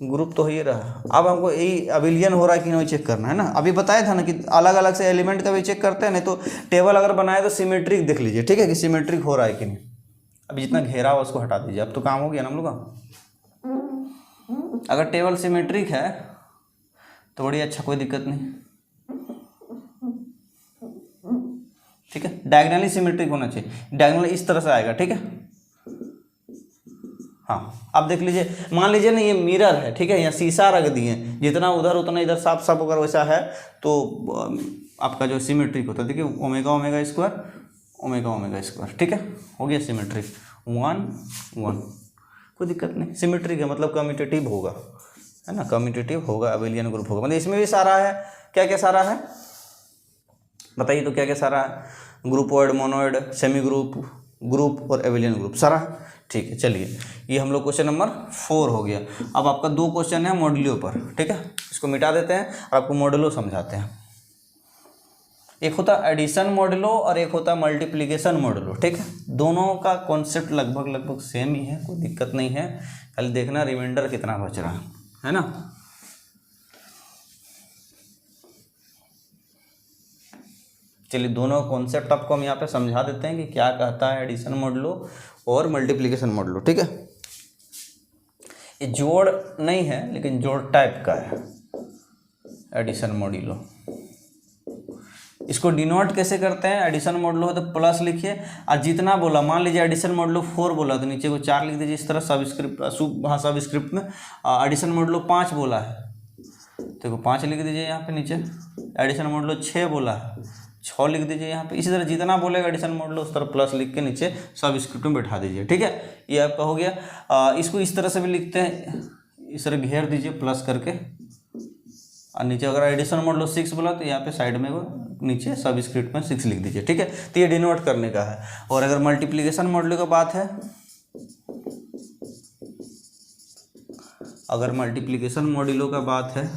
A: ग्रुप तो हो ही रहा। अब हमको यही अबिलियन हो रहा है कि नहीं चेक करना है ना। अभी बताया था ना कि अलग अलग से एलिमेंट का भी चेक करते हैं, नहीं तो टेबल अगर बनाए तो सिमेट्रिक देख लीजिए। ठीक है, कि सिमेट्रिक हो रहा है कि नहीं। अभी जितना घेरा हो उसको हटा दीजिए, अब तो काम हो गया ना हम लोग का। अगर टेबल सिमेट्रिक है तो बड़ी अच्छा, कोई दिक्कत नहीं। ठीक है, डायगोनली सिमेट्रिक होना चाहिए, डायगोनली इस तरह से आएगा। ठीक है, हाँ अब देख लीजिए, मान लीजिए ना ये मिरर है। ठीक है, यहाँ शीशा रख दिए, जितना उधर उतना इधर साफ साफ अगर वैसा है तो आपका जो सिमेट्रिक होता है। देखिए omega omega square omega omega square. ठीक है, हो गया सिमेट्रिक, 1 1, कोई दिक्कत नहीं। सिमेट्रिक है मतलब कम्यूटेटिव होगा, है ना, कम्यूटेटिव होगा, अबिलियन ग्रुप होगा। मतलब इसमें भी सारा है, क्या क्या सारा है बताइए तो, क्या क्या सारा है? Groupoid, monoid, semi group, group और एबिलियन ग्रुप सारा है। ठीक है, चलिए ये हम लोग क्वेश्चन नंबर 4 हो गया। अब आपका 2 क्वेश्चन है मॉड्यूलो पर। ठीक है, इसको मिटा देते हैं और आपको मॉड्यूलो समझाते हैं। एक होता है एडिशन मॉड्यूलो और एक होता है मल्टीप्लिकेशन मॉड्यूलो। ठीक है, दोनों का कॉन्सेप्ट लगभग सेम ही है, कोई दिक्कत नहीं है। खाली देखना रिमाइंडर कितना बच रहा है ना। चलिए दोनों कॉन्सेप्ट आपको हम यहाँ पे समझा देते हैं कि क्या कहता है एडिशन मॉड्यूलो और मल्टीप्लिकेशन मॉड्यूलो। ठीक है, ये जोड़ नहीं है लेकिन जोड़ टाइप का है एडिशन मॉड्यूलो। इसको डिनोट कैसे करते हैं? एडिशन मॉड्यूलो है तो प्लस लिखिए, और जितना बोला, मान लीजिए एडिशन मॉड्यूलो 4 बोला तो नीचे को 4 लिख दीजिए इस तरह सबस्क्रिप्ट, हाँ सबस्क्रिप्ट में। एडिशन मॉड्यूलो 5 बोला है तो 5 लिख दीजिए यहाँ पे नीचे। एडिशन मॉड्यूलो 6 बोला है, 6 लिख दीजिए यहाँ पे। इसी तरह जितना बोलेगा एडिशन मॉड्यूलो उस तरह प्लस लिख के नीचे सब स्क्रिप्ट में बैठा दीजिए। ठीक है, ये आपका हो गया। इसको इस तरह से भी लिखते हैं, इस तरह घेर दीजिए प्लस करके, और नीचे अगर एडिशन मॉड्यूलो 6 बोला तो यहाँ पे साइड में वो नीचे सब स्क्रिप्ट में 6 लिख दीजिए। ठीक है, तो ये डिनोट करने का है। और अगर मल्टीप्लिकेशन मॉड्यूलो का बात है, अगर मल्टीप्लिकेशन मॉड्यूलो का बात है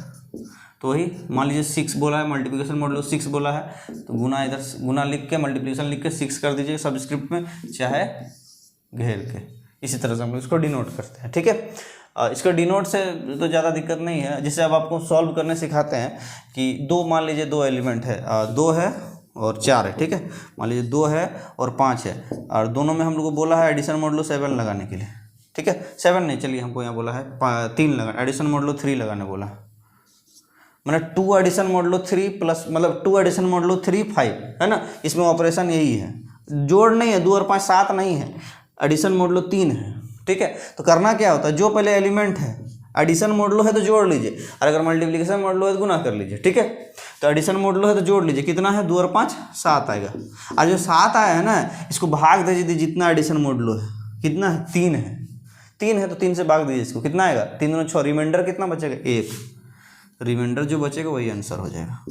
A: तो वही मान लीजिए 6 बोला है, मल्टीप्लिकेशन मॉड्यूलो 6 बोला है तो गुना इधर गुना लिख के मल्टीप्लिकेशन लिख के 6 कर दीजिए सबस्क्रिप्ट में, चाहे घेर के। इसी तरह से हम लोग इसको डिनोट करते हैं। ठीक है, इसका डिनोट से तो ज़्यादा दिक्कत नहीं है। जैसे अब आपको सॉल्व करने सिखाते हैं कि मान लीजिए 2 एलिमेंट है, 2 है और 4 है। ठीक है, मान लीजिए 2 है और 5 है, और दोनों में हम लोग को बोला है एडिशन मॉड्यूलो 7 लगाने के लिए। ठीक है, 7 नहीं, चलिए हमको यहाँ बोला है 3 लगाना, एडिशन मॉड्यूलो 3 लगाने बोला, मतलब 2 एडिशन मॉड्यूलो 3 प्लस, मतलब 2 एडिशन मॉड्यूलो 3 5 है ना। इसमें ऑपरेशन यही है, जोड़ नहीं है, 2 और 5 7 नहीं है, एडिशन मॉड्यूलो 3 है। ठीक है, तो करना क्या होता है, जो पहले एलिमेंट है एडिशन मॉडलो है तो जोड़ लीजिए, और अगर मल्टीप्लिकेशन मॉडलो है तो गुना कर लीजिए, ठीक है। तो एडिशन मॉडलो है तो जोड़ लीजिए, कितना है 2 और 5 7 आएगा। और जो 7 आया है ना, इसको भाग दीजिए जितना एडिशन मॉडलो है, कितना है 3 है, 3 है तो 3 से भाग दीजिए इसको, कितना आएगा 3 और 6, रिमाइंडर कितना बचेगा 1, रिमाइंडर जो बचेगा वही आंसर हो जाएगा।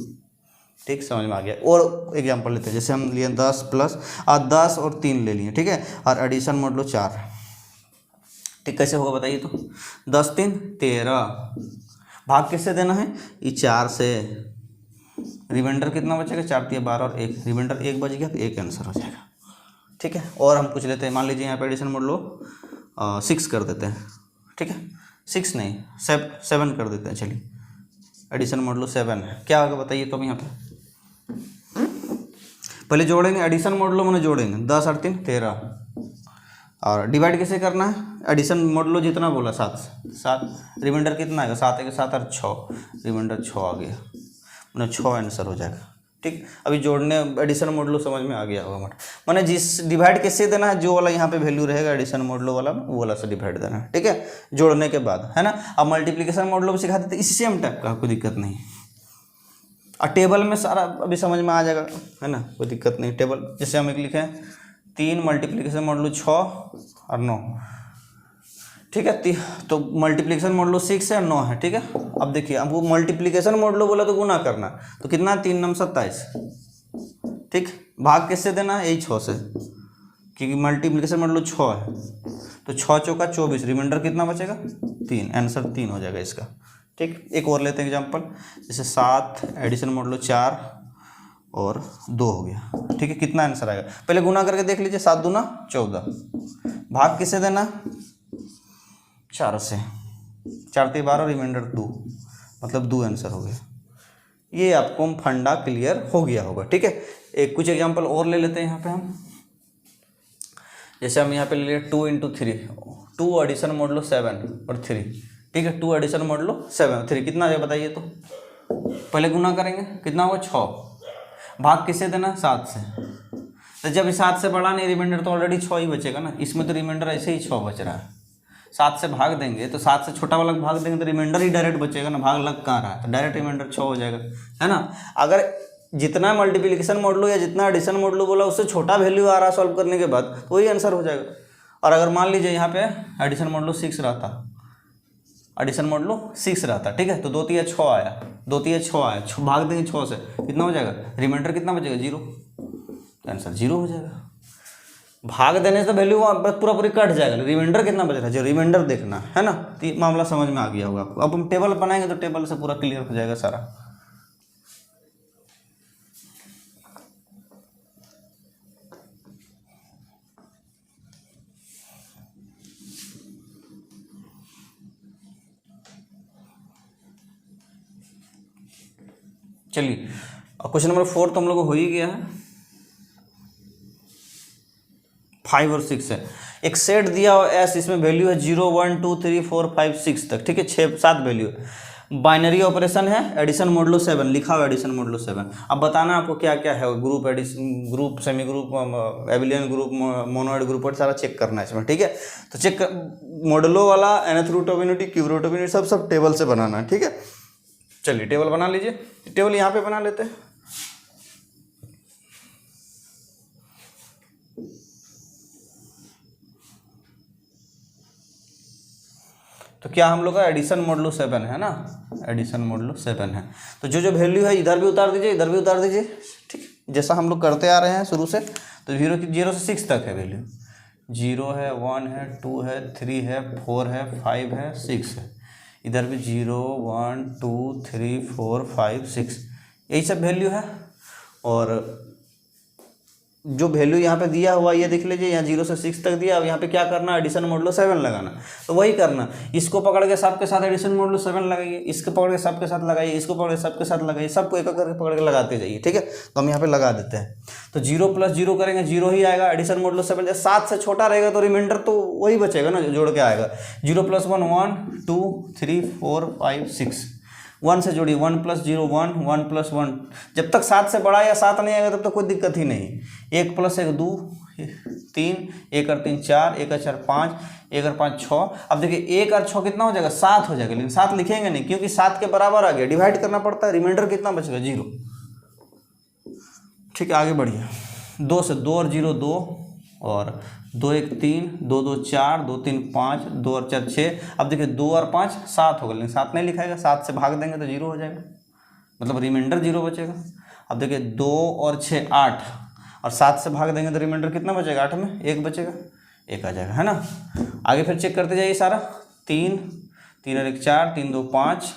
A: ठीक, समझ में आ गया। और एग्जांपल लेते हैं, जैसे हम लिए 10 प्लस 10 और 3 ले लिए, ठीक है, और एडिशन मॉडलो 4। ठीक, कैसे होगा बताइए तो, 10 3 13, भाग किससे देना है, ये 4 से, रिमाइंडर कितना बचेगा 4 3 12 और 1, रिमाइंडर 1 बच गया तो 1 आंसर हो जाएगा। ठीक है, और हम पूछ लेते हैं, मान लीजिए यहाँ पे एडिशन मॉडलो 6 कर देते हैं, ठीक है, 6 नहीं 7 कर देते हैं, चलिए एडिशन मॉडलो 7 है, क्या होगा बताइए तो। हम यहाँ पे पहले जोड़ेंगे, एडिशन मॉडलो मैंने जोड़ेंगे 10 और 3 13, और डिवाइड कैसे करना है, एडिशन मॉडलो जितना बोला 7 से 7, रिमाइंडर कितना आएगा 7 है 7 और 6, रिमाइंडर 6 आ गया, मैंने 6 आंसर हो जाएगा। ठीक, अभी जोड़ने एडिशन मॉडलो समझ में आ गया होगा, मैंने जिस डिवाइड कैसे देना है, जो वाला यहाँ पे वैल्यू रहेगा एडिशन मॉडलो वाला वो वाला से डिवाइड देना है, ठीक है, जोड़ने के बाद, है ना। अब मल्टीप्लिकेशन मॉडलो में सिखा देते इसी सेम टाइप का, कोई दिक्कत नहीं, और टेबल में सारा अभी समझ में आ जाएगा, है ना, कोई दिक्कत नहीं। टेबल जैसे हम एक लिखे हैं 3 मल्टीप्लिकेशन मॉडलो 6 और 9, ठीक है, तो मल्टीप्लिकेशन मॉडलो 6 है 9 है, ठीक है। अब देखिए, अब वो मल्टीप्लिकेशन मॉडलो बोला तो गुना करना, तो कितना 3 9 27, ठीक, भाग किससे देना है, यही 6 से, क्योंकि मल्टीप्लिकेशन मॉडलो 6 है, तो 6 चौका 24, रिमाइंडर कितना बचेगा 3, आंसर 3 हो जाएगा इसका। ठीक, एक और लेते हैं एग्जांपल, जैसे 7 एडिशन मॉडलो 4 और 2 हो गया, ठीक है, कितना आंसर आएगा, पहले गुना करके देख लीजिए, 7 दूना 14, भाग किससे देना 4 से, 4 3 12, रिमाइंडर 2, मतलब 2 आंसर हो गया। ये आपको फंडा क्लियर हो गया होगा, ठीक है। एक कुछ एग्जांपल और ले लेते हैं यहाँ पे हम, जैसे हम यहाँ पे ले लिए 2 × 3, 2 एडिशन मॉडलो 7 और 3, ठीक है, 2 एडिशन मॉडलो 7 और 3, कितना है बताइए तो। पहले गुना करेंगे, कितना होगा 6, भाग किससे देना 7 से, तो जब 7 से बढ़ा नहीं, रिमाइंडर तो ऑलरेडी 6 ही बचेगा ना, इसमें तो रिमाइंडर ऐसे ही 6 बच रहा है, 7 से भाग देंगे तो 7 से छोटा वाला भाग देंगे तो रिमाइंडर ही डायरेक्ट बचेगा ना, भाग लग कहाँ रहा है, तो डायरेक्ट रिमाइंडर 6 हो जाएगा, है ना। अगर जितना मल्टीप्लिकेशन मॉडलो या जितना एडिशन मॉडलो बोला उससे छोटा वैल्यू आ रहा सॉल्व करने के बाद, तो वही आंसर हो जाएगा। और अगर मान लीजिए यहाँ पे एडिशन मॉडलो 6 रहता, एडिशन मॉडलो 6 रहता, ठीक है, तो 2 3 6 आया, 2 3 6 आया, भाग देंगे 6 से, कितना हो जाएगा, रिमाइंडर कितना बचेगा 0, तो आंसर 0 हो जाएगा। भाग देने से वैल्यू पूरा पूरी कट जाएगा, रिमाइंडर कितना बच रहा है, जो रिमाइंडर देखना है ना, तो मामला समझ में आ गया होगा आपको। अब हम टेबल बनाएंगे तो टेबल से पूरा क्लियर हो जाएगा सारा। चलिए, क्वेश्चन नंबर 4 तो हम लोग को हो ही गया है, 5 और 6 है। एक सेट दिया हो एस, इसमें वैल्यू है 0 1 2 3 4 5 6 तक, ठीक है, 6-7 वैल्यू है। बाइनरी ऑपरेशन है, एडिशन मॉडलो 7 लिखा हुआ, एडिशन मॉडलो 7। अब बताना आपको क्या क्या है, group addition, group semi group, abelian group, monoid group, और सारा चेक करना है इसमें, ठीक है। तो चेक मॉडलो वाला nth root of unity, cube root of unity, सब टेबल से बनाना है, ठीक है। चलिए टेबल बना लीजिए, टेबल यहाँ पे बना लेते हैं। तो क्या हम लोग का एडिशन मॉडलो 7 है ना, एडिशन मॉडलो 7 है, तो जो जो वैल्यू है इधर भी उतार दीजिए, इधर भी उतार दीजिए, ठीक, जैसा हम लोग करते आ रहे हैं शुरू से। तो 0 से 6 तक है वैल्यू, 0 है, 1 है, 2 है, 3 है, 4 है, 5 है, 6 है, इधर भी 0 1 2 3 4 5 6, यही सब वैल्यू है। और जो वैल्यू यहाँ पे दिया हुआ ये देख लीजिए, यहाँ 0 से 6 तक दिया। अब यहाँ पे क्या करना, एडिशन मॉडलो 7 लगाना, तो वही करना, इसको पकड़ के सबके साथ एडिशन मॉडलो 7 लगाइए, इसको पकड़ के सबके साथ लगाइए, इसको पकड़ के सबके साथ लगाइए, सबको एक एक करके पकड़ के लगाते जाइए, ठीक है। तो हम यहाँ पे लगा देते हैं, तो 0 + 0 करेंगे 0 ही आएगा, एडिशन मॉडलो 7। 7 से छोटा रहेगा तो रिमाइंडर तो वही बचेगा ना, जो जोड़ के आएगा। 0 + 1 1 2 3 4 5 6, 1 से जोड़िए, 1 + 0 1 1 + 1, जब तक 7 से बड़ा या 7 नहीं आएगा तब तक कोई दिक्कत ही नहीं। 1 + 1 2, 3, 1 और 3 4, 1 और 4 5, 1 और 5 6। अब देखिए 1 और 6 कितना हो जाएगा, 7 हो जाएगा, लेकिन 7 लिखेंगे नहीं क्योंकि 7 के बराबर आ गया, डिवाइड करना पड़ता है। रिमाइंडर कितना बचेगा, 0। ठीक है, आगे बढ़िए। 2 से 2 और 0 2, और 2 1 3, 2 2 4, 2 3 5, 2 और 4 6। अब देखिए 2 और 5 7 होगा, लेकिन 7 नहीं लिखाएगा, 7 से भाग देंगे तो 0 हो जाएगा, मतलब रिमाइंडर 0 बचेगा। अब देखिए 2 और 6 8, और 7 से भाग देंगे तो रिमाइंडर कितना बचेगा, 8 में 1 बचेगा, 1 आ जाएगा, है ना। आगे फिर चेक करते जाइए सारा। 3 3 और 1 4, 3 2 5,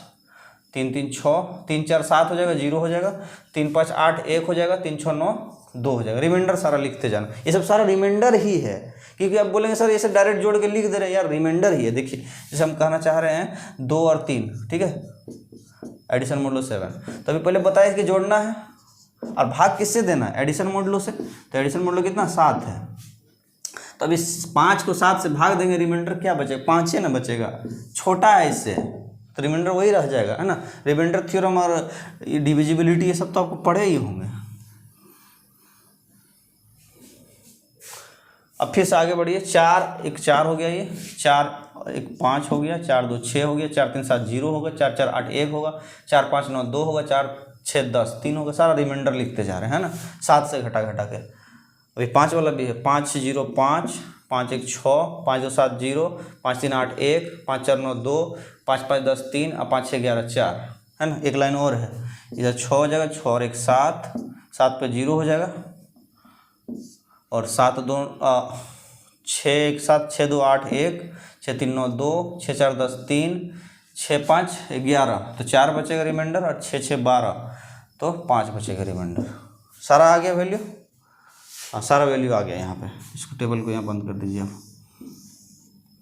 A: 3 3 6, 3 4 7 हो जाएगा, 0 हो जाएगा, 3 5 8 1 हो जाएगा, 3 6 9 2 हो जाएगा। रिमाइंडर सारा लिखते जाना, ये सब सारा रिमाइंडर ही है, क्योंकि आप बोलेंगे सर ये सब डायरेक्ट जोड़ के लिख दे रहे हैं, यार रिमाइंडर ही है। देखिए जैसे हम कहना चाह रहे हैं 2 और 3, ठीक है, एडिशन मोडुलो 7, तो अभी पहले बताया कि जोड़ना है, और भाग किससे देना है, एडिशन मोडुलो से। तो एडिशन मोडुलो कितना, 7 है, तो अभी 5 को 7 से भाग देंगे, रिमाइंडर क्या बचेगा, 5 ना बचेगा, छोटा है इससे, तो रिमाइंडर वही रह जाएगा, है ना। रिमाइंडर थ्योरम और डिविजिबिलिटी ये सब तो आपको पढ़े ही होंगे। अब फिर से आगे बढ़िए। 4 1 4 हो गया, ये 4 1 5 हो गया, 4 2 6 हो गया, 4 3 7 0 होगा, 4 4 8 1 होगा, 4 5 9 2 होगा, 4 6 10 3 होगा। सारा रिमाइंडर लिखते जा रहे हैं, है ना, 7 से घटा घटा के। अभी 5 वाला भी है, 5 0 5, 5 1 6, 5 2 7 0, 5 3 8 1, 5 4 9 2, 5 5 10 3 और 5 6 11 4, है ना। एक लाइन और है, इधर 6 हो जाएगा, 6 और 1 7, 7 पे 0 हो जाएगा, और 7 2 6 1 7, 6 2 8 1, 6 3 9 2, 6 4 10 3, 6 5 11, तो 4 बचेगा रिमाइंडर, और 6 6 12, तो 5 बचेगा रिमाइंडर। सारा आ गया वैल्यू, हाँ सारा वैल्यू आ गया यहाँ पे। इसको टेबल को यहाँ बंद कर दीजिए आप।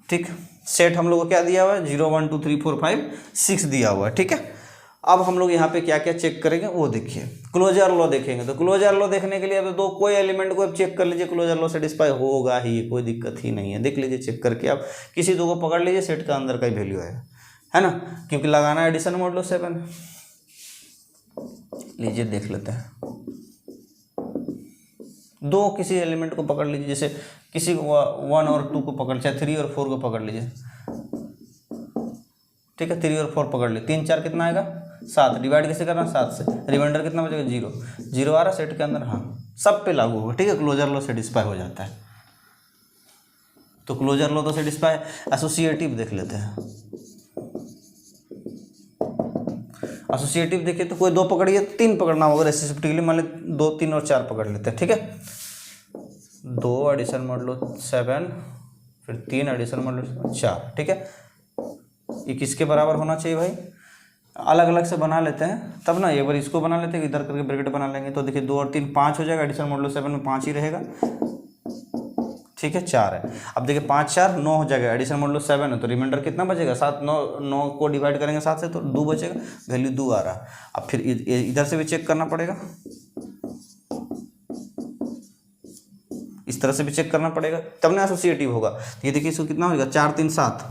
A: ठीक, सेट हम लोग को क्या दिया हुआ है, 0 1 2 3 4 5 6 दिया हुआ है, ठीक है। अब हम लोग यहाँ पे क्या क्या चेक करेंगे वो देखिए। क्लोजर लॉ देखेंगे, तो क्लोजर लॉ देखने के लिए अब कोई एलिमेंट को आप चेक कर लीजिए, क्लोजर लॉ सेटिस्फाई होगा ही, कोई दिक्कत ही नहीं है। देख लीजिए चेक करके, आप किसी दो को पकड़ लीजिए, सेट का अंदर का ही वैल्यू आएगा, है ना, क्योंकि लगाना एडिशन मोडुलो 7। लीजिए देख लेते हैं, दो किसी एलिमेंट को पकड़ लीजिए, जैसे किसी 1 और 2 को पकड़, चाहे 3 और 4 को पकड़ लीजिए, ठीक है। 3 और 4 पकड़ ली, 3 4 कितना आएगा, 7, डिवाइड कैसे करना, 7 से, रिमाइंडर कितना बचेगा, 0 0 आ रहा सेट के अंदर, हाँ सब पे लागू होगा, ठीक है। क्लोजर लॉ सेटिस्फाई हो जाता है, तो क्लोजर लॉ तो सेटिस्फाई। एसोसिएटिव देख लेते हैं। एसोसिएटिव देखिए, तो कोई 2 पकड़िए, 3 पकड़ना होगा रेसिप्रोकली, मान लीजिए 2 3 और 4 पकड़ लेते हैं, ठीक है। 2 एडिशन मोडुलो 7, फिर 3 एडिशन मोडुलो 4, ठीक है। ये किसके बराबर होना चाहिए भाई, अलग अलग से बना लेते हैं तब ना, एक बार इसको बना लेते हैं, इधर करके ब्रैकेट बना लेंगे, तो देखिए 2 और 3 5 हो जाएगा, एडिशन मोडुलो 7 में 5 ही रहेगा, ठीक है। 4 है, अब देखिए 5 4 9 हो जाएगा, एडिशन मोडुलो 7 है, तो रिमाइंडर कितना बचेगा, 7 9 को डिवाइड करेंगे 7 से तो 2 बचेगा, वैल्यू 2 आ रहा। अब फिर इधर से भी चेक करना पड़ेगा, इस तरह से भी चेक करना पड़ेगा, तब ना एसोसिएटिव होगा। ये देखिए इसको कितना होगा, 4 3 7,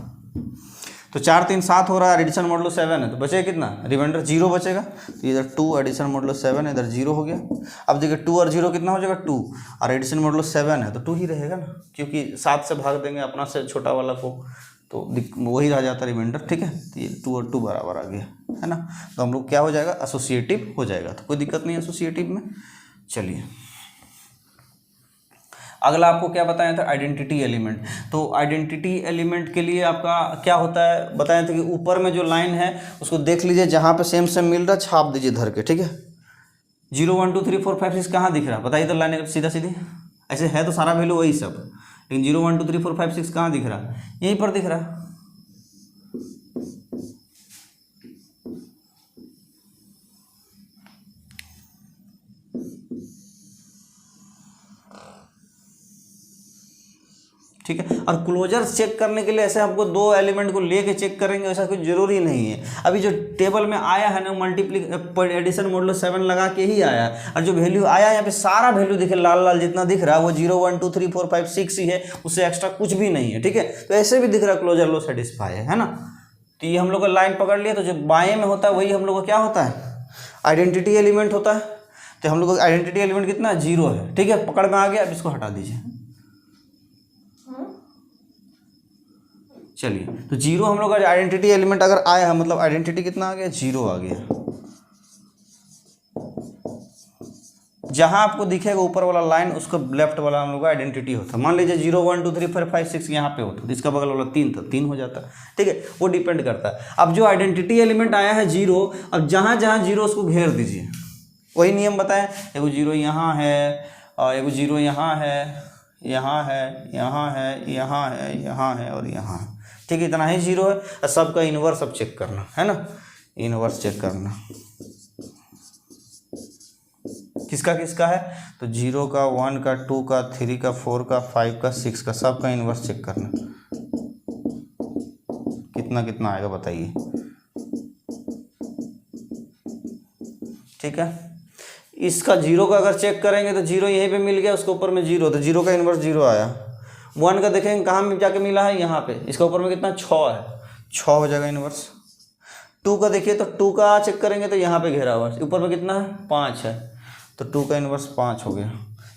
A: तो 4 3 7 हो रहा है, एडिशन मोडुलो 7 है, तो बचेगा कितना, रिमाइंडर 0 बचेगा। तो इधर 2 एडिशन मोडुलो 7 है, इधर 0 हो गया। अब देखिए 2 और 0 कितना हो जाएगा, 2, और एडिशन मोडुलो 7 है तो 2 ही रहेगा ना, क्योंकि 7 से भाग देंगे अपना से छोटा वाला को, तो वही रह जाता है रिमाइंडर, ठीक है। तो ये 2 और 2 बराबर आ गया, है ना, तो हम लोग क्या हो जाएगा, एसोसिएटिव हो जाएगा, तो कोई दिक्कत नहीं है एसोसिएटिव में। चलिए अगला आपको क्या बताया था, आइडेंटिटी एलिमेंट। तो आइडेंटिटी एलिमेंट के लिए आपका क्या होता है, बताया था कि ऊपर में जो लाइन है उसको देख लीजिए, जहाँ पे सेम सेम मिल रहा है छाप दीजिए धर के, ठीक है। 0 1 2 3 4 5 6 कहाँ दिख रहा है, बताइए तो, लाइन सीधा सीधी ऐसे है तो सारा वैल्यू वही सब, लेकिन 0 1 2 3 4 5 6 कहाँ दिख रहा है, यहीं पर दिख रहा है। ठीक है, और क्लोजर चेक करने के लिए ऐसे आपको 2 एलिमेंट को लेके चेक करेंगे ऐसा कुछ जरूरी नहीं है। अभी जो टेबल में आया है ना, मल्टीप्ली एडिशन मोडुलो 7 लगा के ही आया है, और जो वैल्यू आया यहाँ पे सारा वैल्यू देखिए लाल लाल जितना दिख रहा है वो 0 1 2 3 4 5 6 ही है, उससे एक्स्ट्रा कुछ भी नहीं है, ठीक है। तो ऐसे भी दिख रहा है क्लोजर लॉ सेटिस्फाई है ना। तो ये हम लोग का लाइन पकड़ लिया, तो जो बाएं में होता है वही हम लोग का क्या होता है, आइडेंटिटी एलिमेंट होता है। तो हम लोग का आइडेंटिटी एलिमेंट कितना 0 है, ठीक है, पकड़ में आ गया। अब इसको हटा दीजिए, चलिए, तो जीरो हम लोग का आइडेंटिटी एलिमेंट अगर आया है, मतलब आइडेंटिटी कितना आ गया, जीरो आ गया। जहां आपको दिखेगा ऊपर वाला लाइन, उसको लेफ्ट वाला हम लोग का आइडेंटिटी होता है। मान लीजिए 0 1 2 3 4 5 6 यहाँ पे होता है, तो इसका बगल वाला 3 था, 3 हो जाता है, ठीक है, वो डिपेंड करता है। अब जो आइडेंटिटी एलिमेंट आया है जीरो, अब जहां जहां जीरो उसको घेर दीजिए, वही नियम बताएं। एगो जीरो यहाँ है, और एगो जीरो यहाँ है, यहाँ है, यहाँ है, यहाँ है, यहाँ है और यहाँ है, ठीक है, इतना ही जीरो है। और सबका इनवर्स अब चेक करना है ना, इनवर्स चेक करना किसका किसका है, तो 0 का, 1 का, 2 का, 3 का, 4 का, 5 का, 6 का, सबका इनवर्स चेक करना, कितना कितना आएगा बताइए। ठीक है, इसका 0 का अगर चेक करेंगे तो 0 यहीं पे मिल गया, उसके ऊपर में 0, तो 0 का इनवर्स 0 आया। 1 का देखेंगे कहाँ में जाके मिला है, यहाँ पे, इसका ऊपर में कितना 6 है, 6 हो जाएगा इनवर्स। 2 का देखिए तो 2 का चेक करेंगे तो यहाँ पे घेरा हुआ है, ऊपर में कितना है 5 है, तो 2 का इनवर्स 5 हो गया।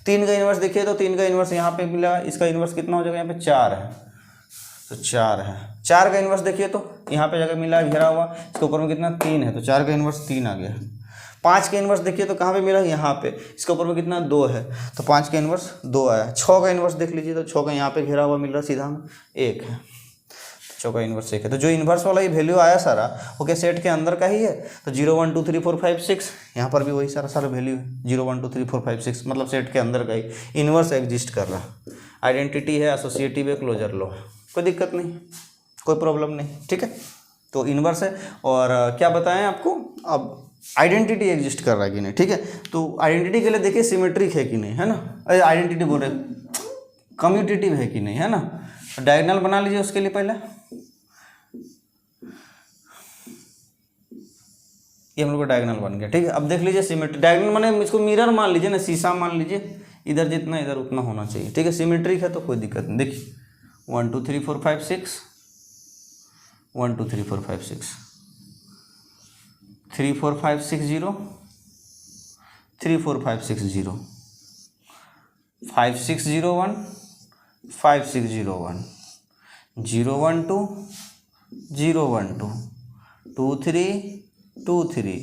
A: 3 का इनवर्स देखिए तो 3 का इनवर्स यहाँ पे मिला, इसका इनवर्स कितना हो जाएगा, यहाँ पे 4 है, तो 4 है। 4 का इनवर्स देखिए तो यहाँ पे जाकर मिला घेरा हुआ, इसके ऊपर में कितना 3 है, तो 4 का इनवर्स 3 आ गया। 5 का इनवर्स देखिए तो कहाँ पे मिला, यहाँ पे, इसके ऊपर में कितना 2 है, तो 5 का इनवर्स 2 आया। 6 का इनवर्स देख लीजिए तो 6 का यहाँ पे घेरा हुआ मिल रहा सीधा में 1 है, 6 का इनवर्स 1 है। तो जो इनवर्स वाला ये वैल्यू आया सारा, वो क्या सेट के अंदर का ही है, तो 0 1 2 3 4 5 6, यहाँ पर भी वही सारा सारा वैल्यू है, 0 1 2 3 4 5 6, मतलब सेट के अंदर का ही इनवर्स एग्जिस्ट कर रहा। आइडेंटिटी है, एसोसिएटिव है, क्लोजर लॉ है, कोई दिक्कत नहीं, कोई प्रॉब्लम नहीं, ठीक है। तो इनवर्स है, और क्या बताएं आपको, अब आइडेंटिटी एग्जिस्ट कर रहा है कि नहीं, ठीक है। तो आइडेंटिटी के लिए देखिए सिमेट्रिक है कि नहीं, है ना, अरे आइडेंटिटी बोल रहे, कम्यूटेटिव है कि नहीं, है ना। तो डायगोनल बना लीजिए उसके लिए पहले, ये हम लोग का डायगोनल बन गया, ठीक है। अब देख लीजिए सिमेट्री, डायगोनल माने इसको मिरर मान लीजिए ना, शीशा मान लीजिए, इधर जितना इधर उतना होना चाहिए, ठीक है। सिमेट्रिक है तो कोई दिक्कत नहीं। देखिए 1 2 3 4 5 6, 1 2 3 4 5 6, 3 4 5 6 0, 3 4 5 6 0, 5 6 0 1, 5 6 0 1, 0 1 2, 0 1 2, 2 3 2 3,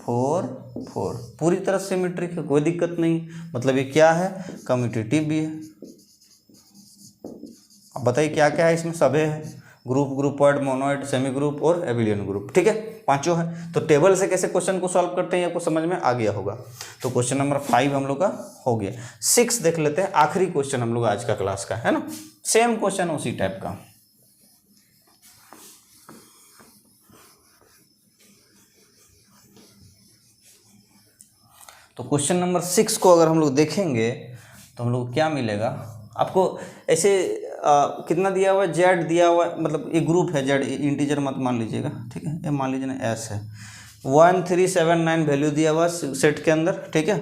A: 4 4, पूरी तरह सिमेट्रिक है, कोई दिक्कत नहीं। मतलब ये क्या है, कम्यूटेटिव भी है। अब बताइए क्या क्या है इसमें, सभी है, ग्रुप, ग्रुपॉइड, मोनोइड, सेमी ग्रुप और एबिलियन ग्रुप, ठीक है, पांचों है। तो टेबल से कैसे क्वेश्चन को सॉल्व करते हैं आपको समझ में आ गया होगा। तो क्वेश्चन नंबर 5 हम लोग का हो गया। 6 देख लेते हैं, आखिरी क्वेश्चन हम लोग आज का क्लास का, है ना, सेम क्वेश्चन उसी टाइप का। तो क्वेश्चन नंबर 6 को अगर हम लोग देखेंगे तो हम लोग क्या मिलेगा आपको, ऐसे कितना दिया हुआ है, जेड दिया हुआ है, मतलब ये ग्रुप है, जेड इंटीजर मत मान लीजिएगा, ठीक है, ये मान लीजिए ना एस है, 1 3 7 9 वैल्यू दिया हुआ सेट के अंदर, ठीक है,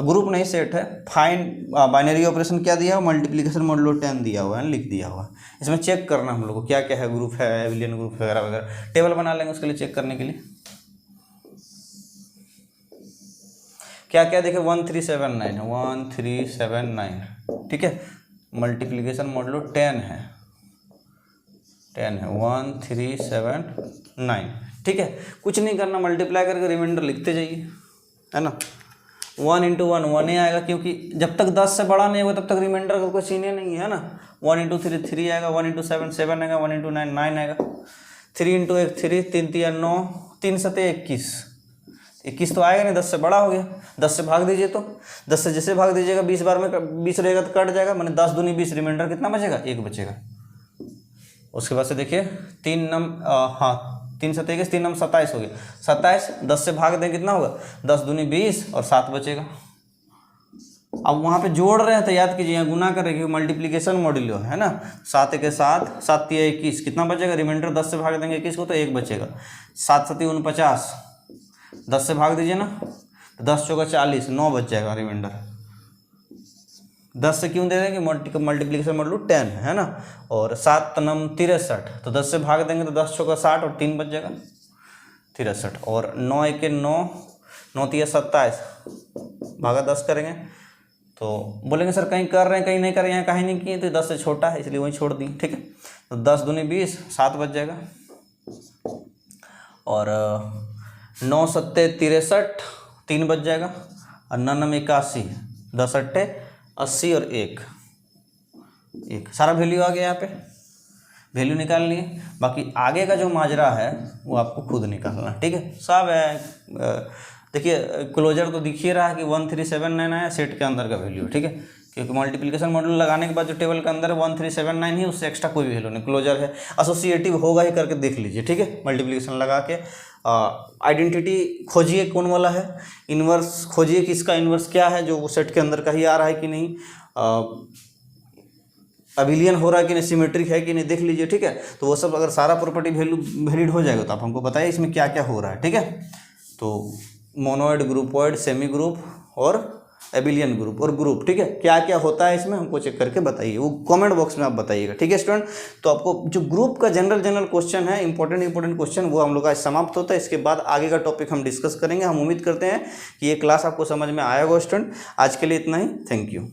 A: ग्रुप नहीं सेट है। फाइंड बाइनरी ऑपरेशन क्या दिया हुआ, मल्टीप्लिकेशन मॉडुलो 10 दिया हुआ है, लिख दिया हुआ। इसमें चेक करना हम लोग को क्या क्या है, ग्रुप है, एबिलियन ग्रुप वगैरह वगैरह, टेबल बना लेंगे उसके लिए चेक करने के लिए। क्या क्या देखे, 1 3 7 9, 1 3 7 9, ठीक है, मल्टीप्लिकेशन मॉडुलो 10 है, 10 है, 1 3 7 9, ठीक है। कुछ नहीं करना, मल्टीप्लाई करके रिमाइंडर लिखते जाइए, है ना। 1 इंटू 1 1 ही आएगा, क्योंकि जब तक 10 से बड़ा नहीं होगा तब तक रिमाइंडर का कोई सीन नहीं है ना। 1 इंटू 3 3 आएगा, 1 इंटू 7 7 आएगा, 1 इंटू 9 9 आएगा, 3 इंटू 1 3, 3 3 9, 3 7 21, 21 तो आएगा नहीं, 10 से बड़ा हो गया, 10 से भाग दीजिए, तो 10 से जैसे भाग दीजिएगा 20 बार में 20 रहेगा तो कट जाएगा, मैंने 10 दूनी 20, रिमाइंडर कितना बचेगा, 1 बचेगा। उसके बाद से देखिए 3 नम 3 7 21, 3 नम 27 हो गया, 27 10 से भाग दें कितना होगा, 10 दूनी 20 और 7 बचेगा। अब वहाँ पे जोड़ रहे हैं तो याद कीजिए, यहाँ गुना कर रहे हैं, मल्टीप्लिकेशन मॉड्यूलो है ना, 7 के 7, 7 3 21, कितना बचेगा, रिमाइंडर 10 से भाग देंगे 21 को तो 1 बचेगा, 7 7 49, 10 से भाग दीजिए ना, तो 10 चौका 40, 9 बच जाएगा रिमाइंडर। 10 से क्यों दे देंगे, मल्टीप्लिकेशन मॉडुलो 10 है ना, और 7 नम 63, तो 10 से भाग देंगे तो 10 चौका 60 और 3 बच जाएगा 63, और 9 1 9, 9 3 27, भागा 10 करेंगे तो बोलेंगे सर कहीं कर रहे हैं कहीं नहीं कर रहे हैं, कहीं नहीं किए, तो 10 से छोटा है इसलिए वहीं छोड़ दी, ठीक है। तो 10 दूनी 20, 7 बच जाएगा। और 9 सत्ते 63, 3 बच जाएगा। और 9 9 81, 10 अट्ठे 80 और 1 सारा वैल्यू आ गया यहाँ पे, वैल्यू निकालनी है। बाकी आगे का जो माजरा है वो आपको खुद निकालना, ठीक है। सब है, देखिए क्लोजर तो दिख ही रहा है कि 1379 आया सेट के अंदर का वैल्यू, ठीक है, क्योंकि मल्टीप्लिकेशन मॉड्यूल लगाने के बाद जो टेबल के अंदर 1379 ही, उससे एक्स्ट्रा कोई भी वैल्यू नहीं, क्लोजर है, एसोसिएटिव होगा ही करके देख लीजिए, ठीक है। मल्टीप्लिकेशन लगा के आइडेंटिटी खोजिए कौन वाला है, इन्वर्स खोजिए कि इसका इन्वर्स क्या है, जो वो सेट के अंदर का ही आ रहा है कि नहीं, अबिलियन हो रहा है कि नहीं, सिमेट्रिक है कि नहीं, देख लीजिए, ठीक है। तो वो सब अगर सारा प्रॉपर्टी वैलिड हो जाएगा तो आप हमको बताइए इसमें क्या क्या हो रहा है, ठीक है। तो मोनोइड, ग्रुपोइड, सेमी ग्रुप और एबिलियन ग्रुप और ग्रुप, ठीक है, क्या क्या होता है इसमें हमको चेक करके बताइए, वो कमेंट बॉक्स में आप बताइएगा, ठीक है स्टूडेंट। तो आपको जो ग्रुप का जनरल क्वेश्चन है, इंपॉर्टेंट क्वेश्चन, वो हम लोग का समाप्त होता है। इसके बाद आगे का टॉपिक हम डिस्कस करेंगे। हम उम्मीद करते हैं कि ये क्लास आपको समझ में आएगा स्टूडेंट। आज के लिए इतना ही, थैंक यू।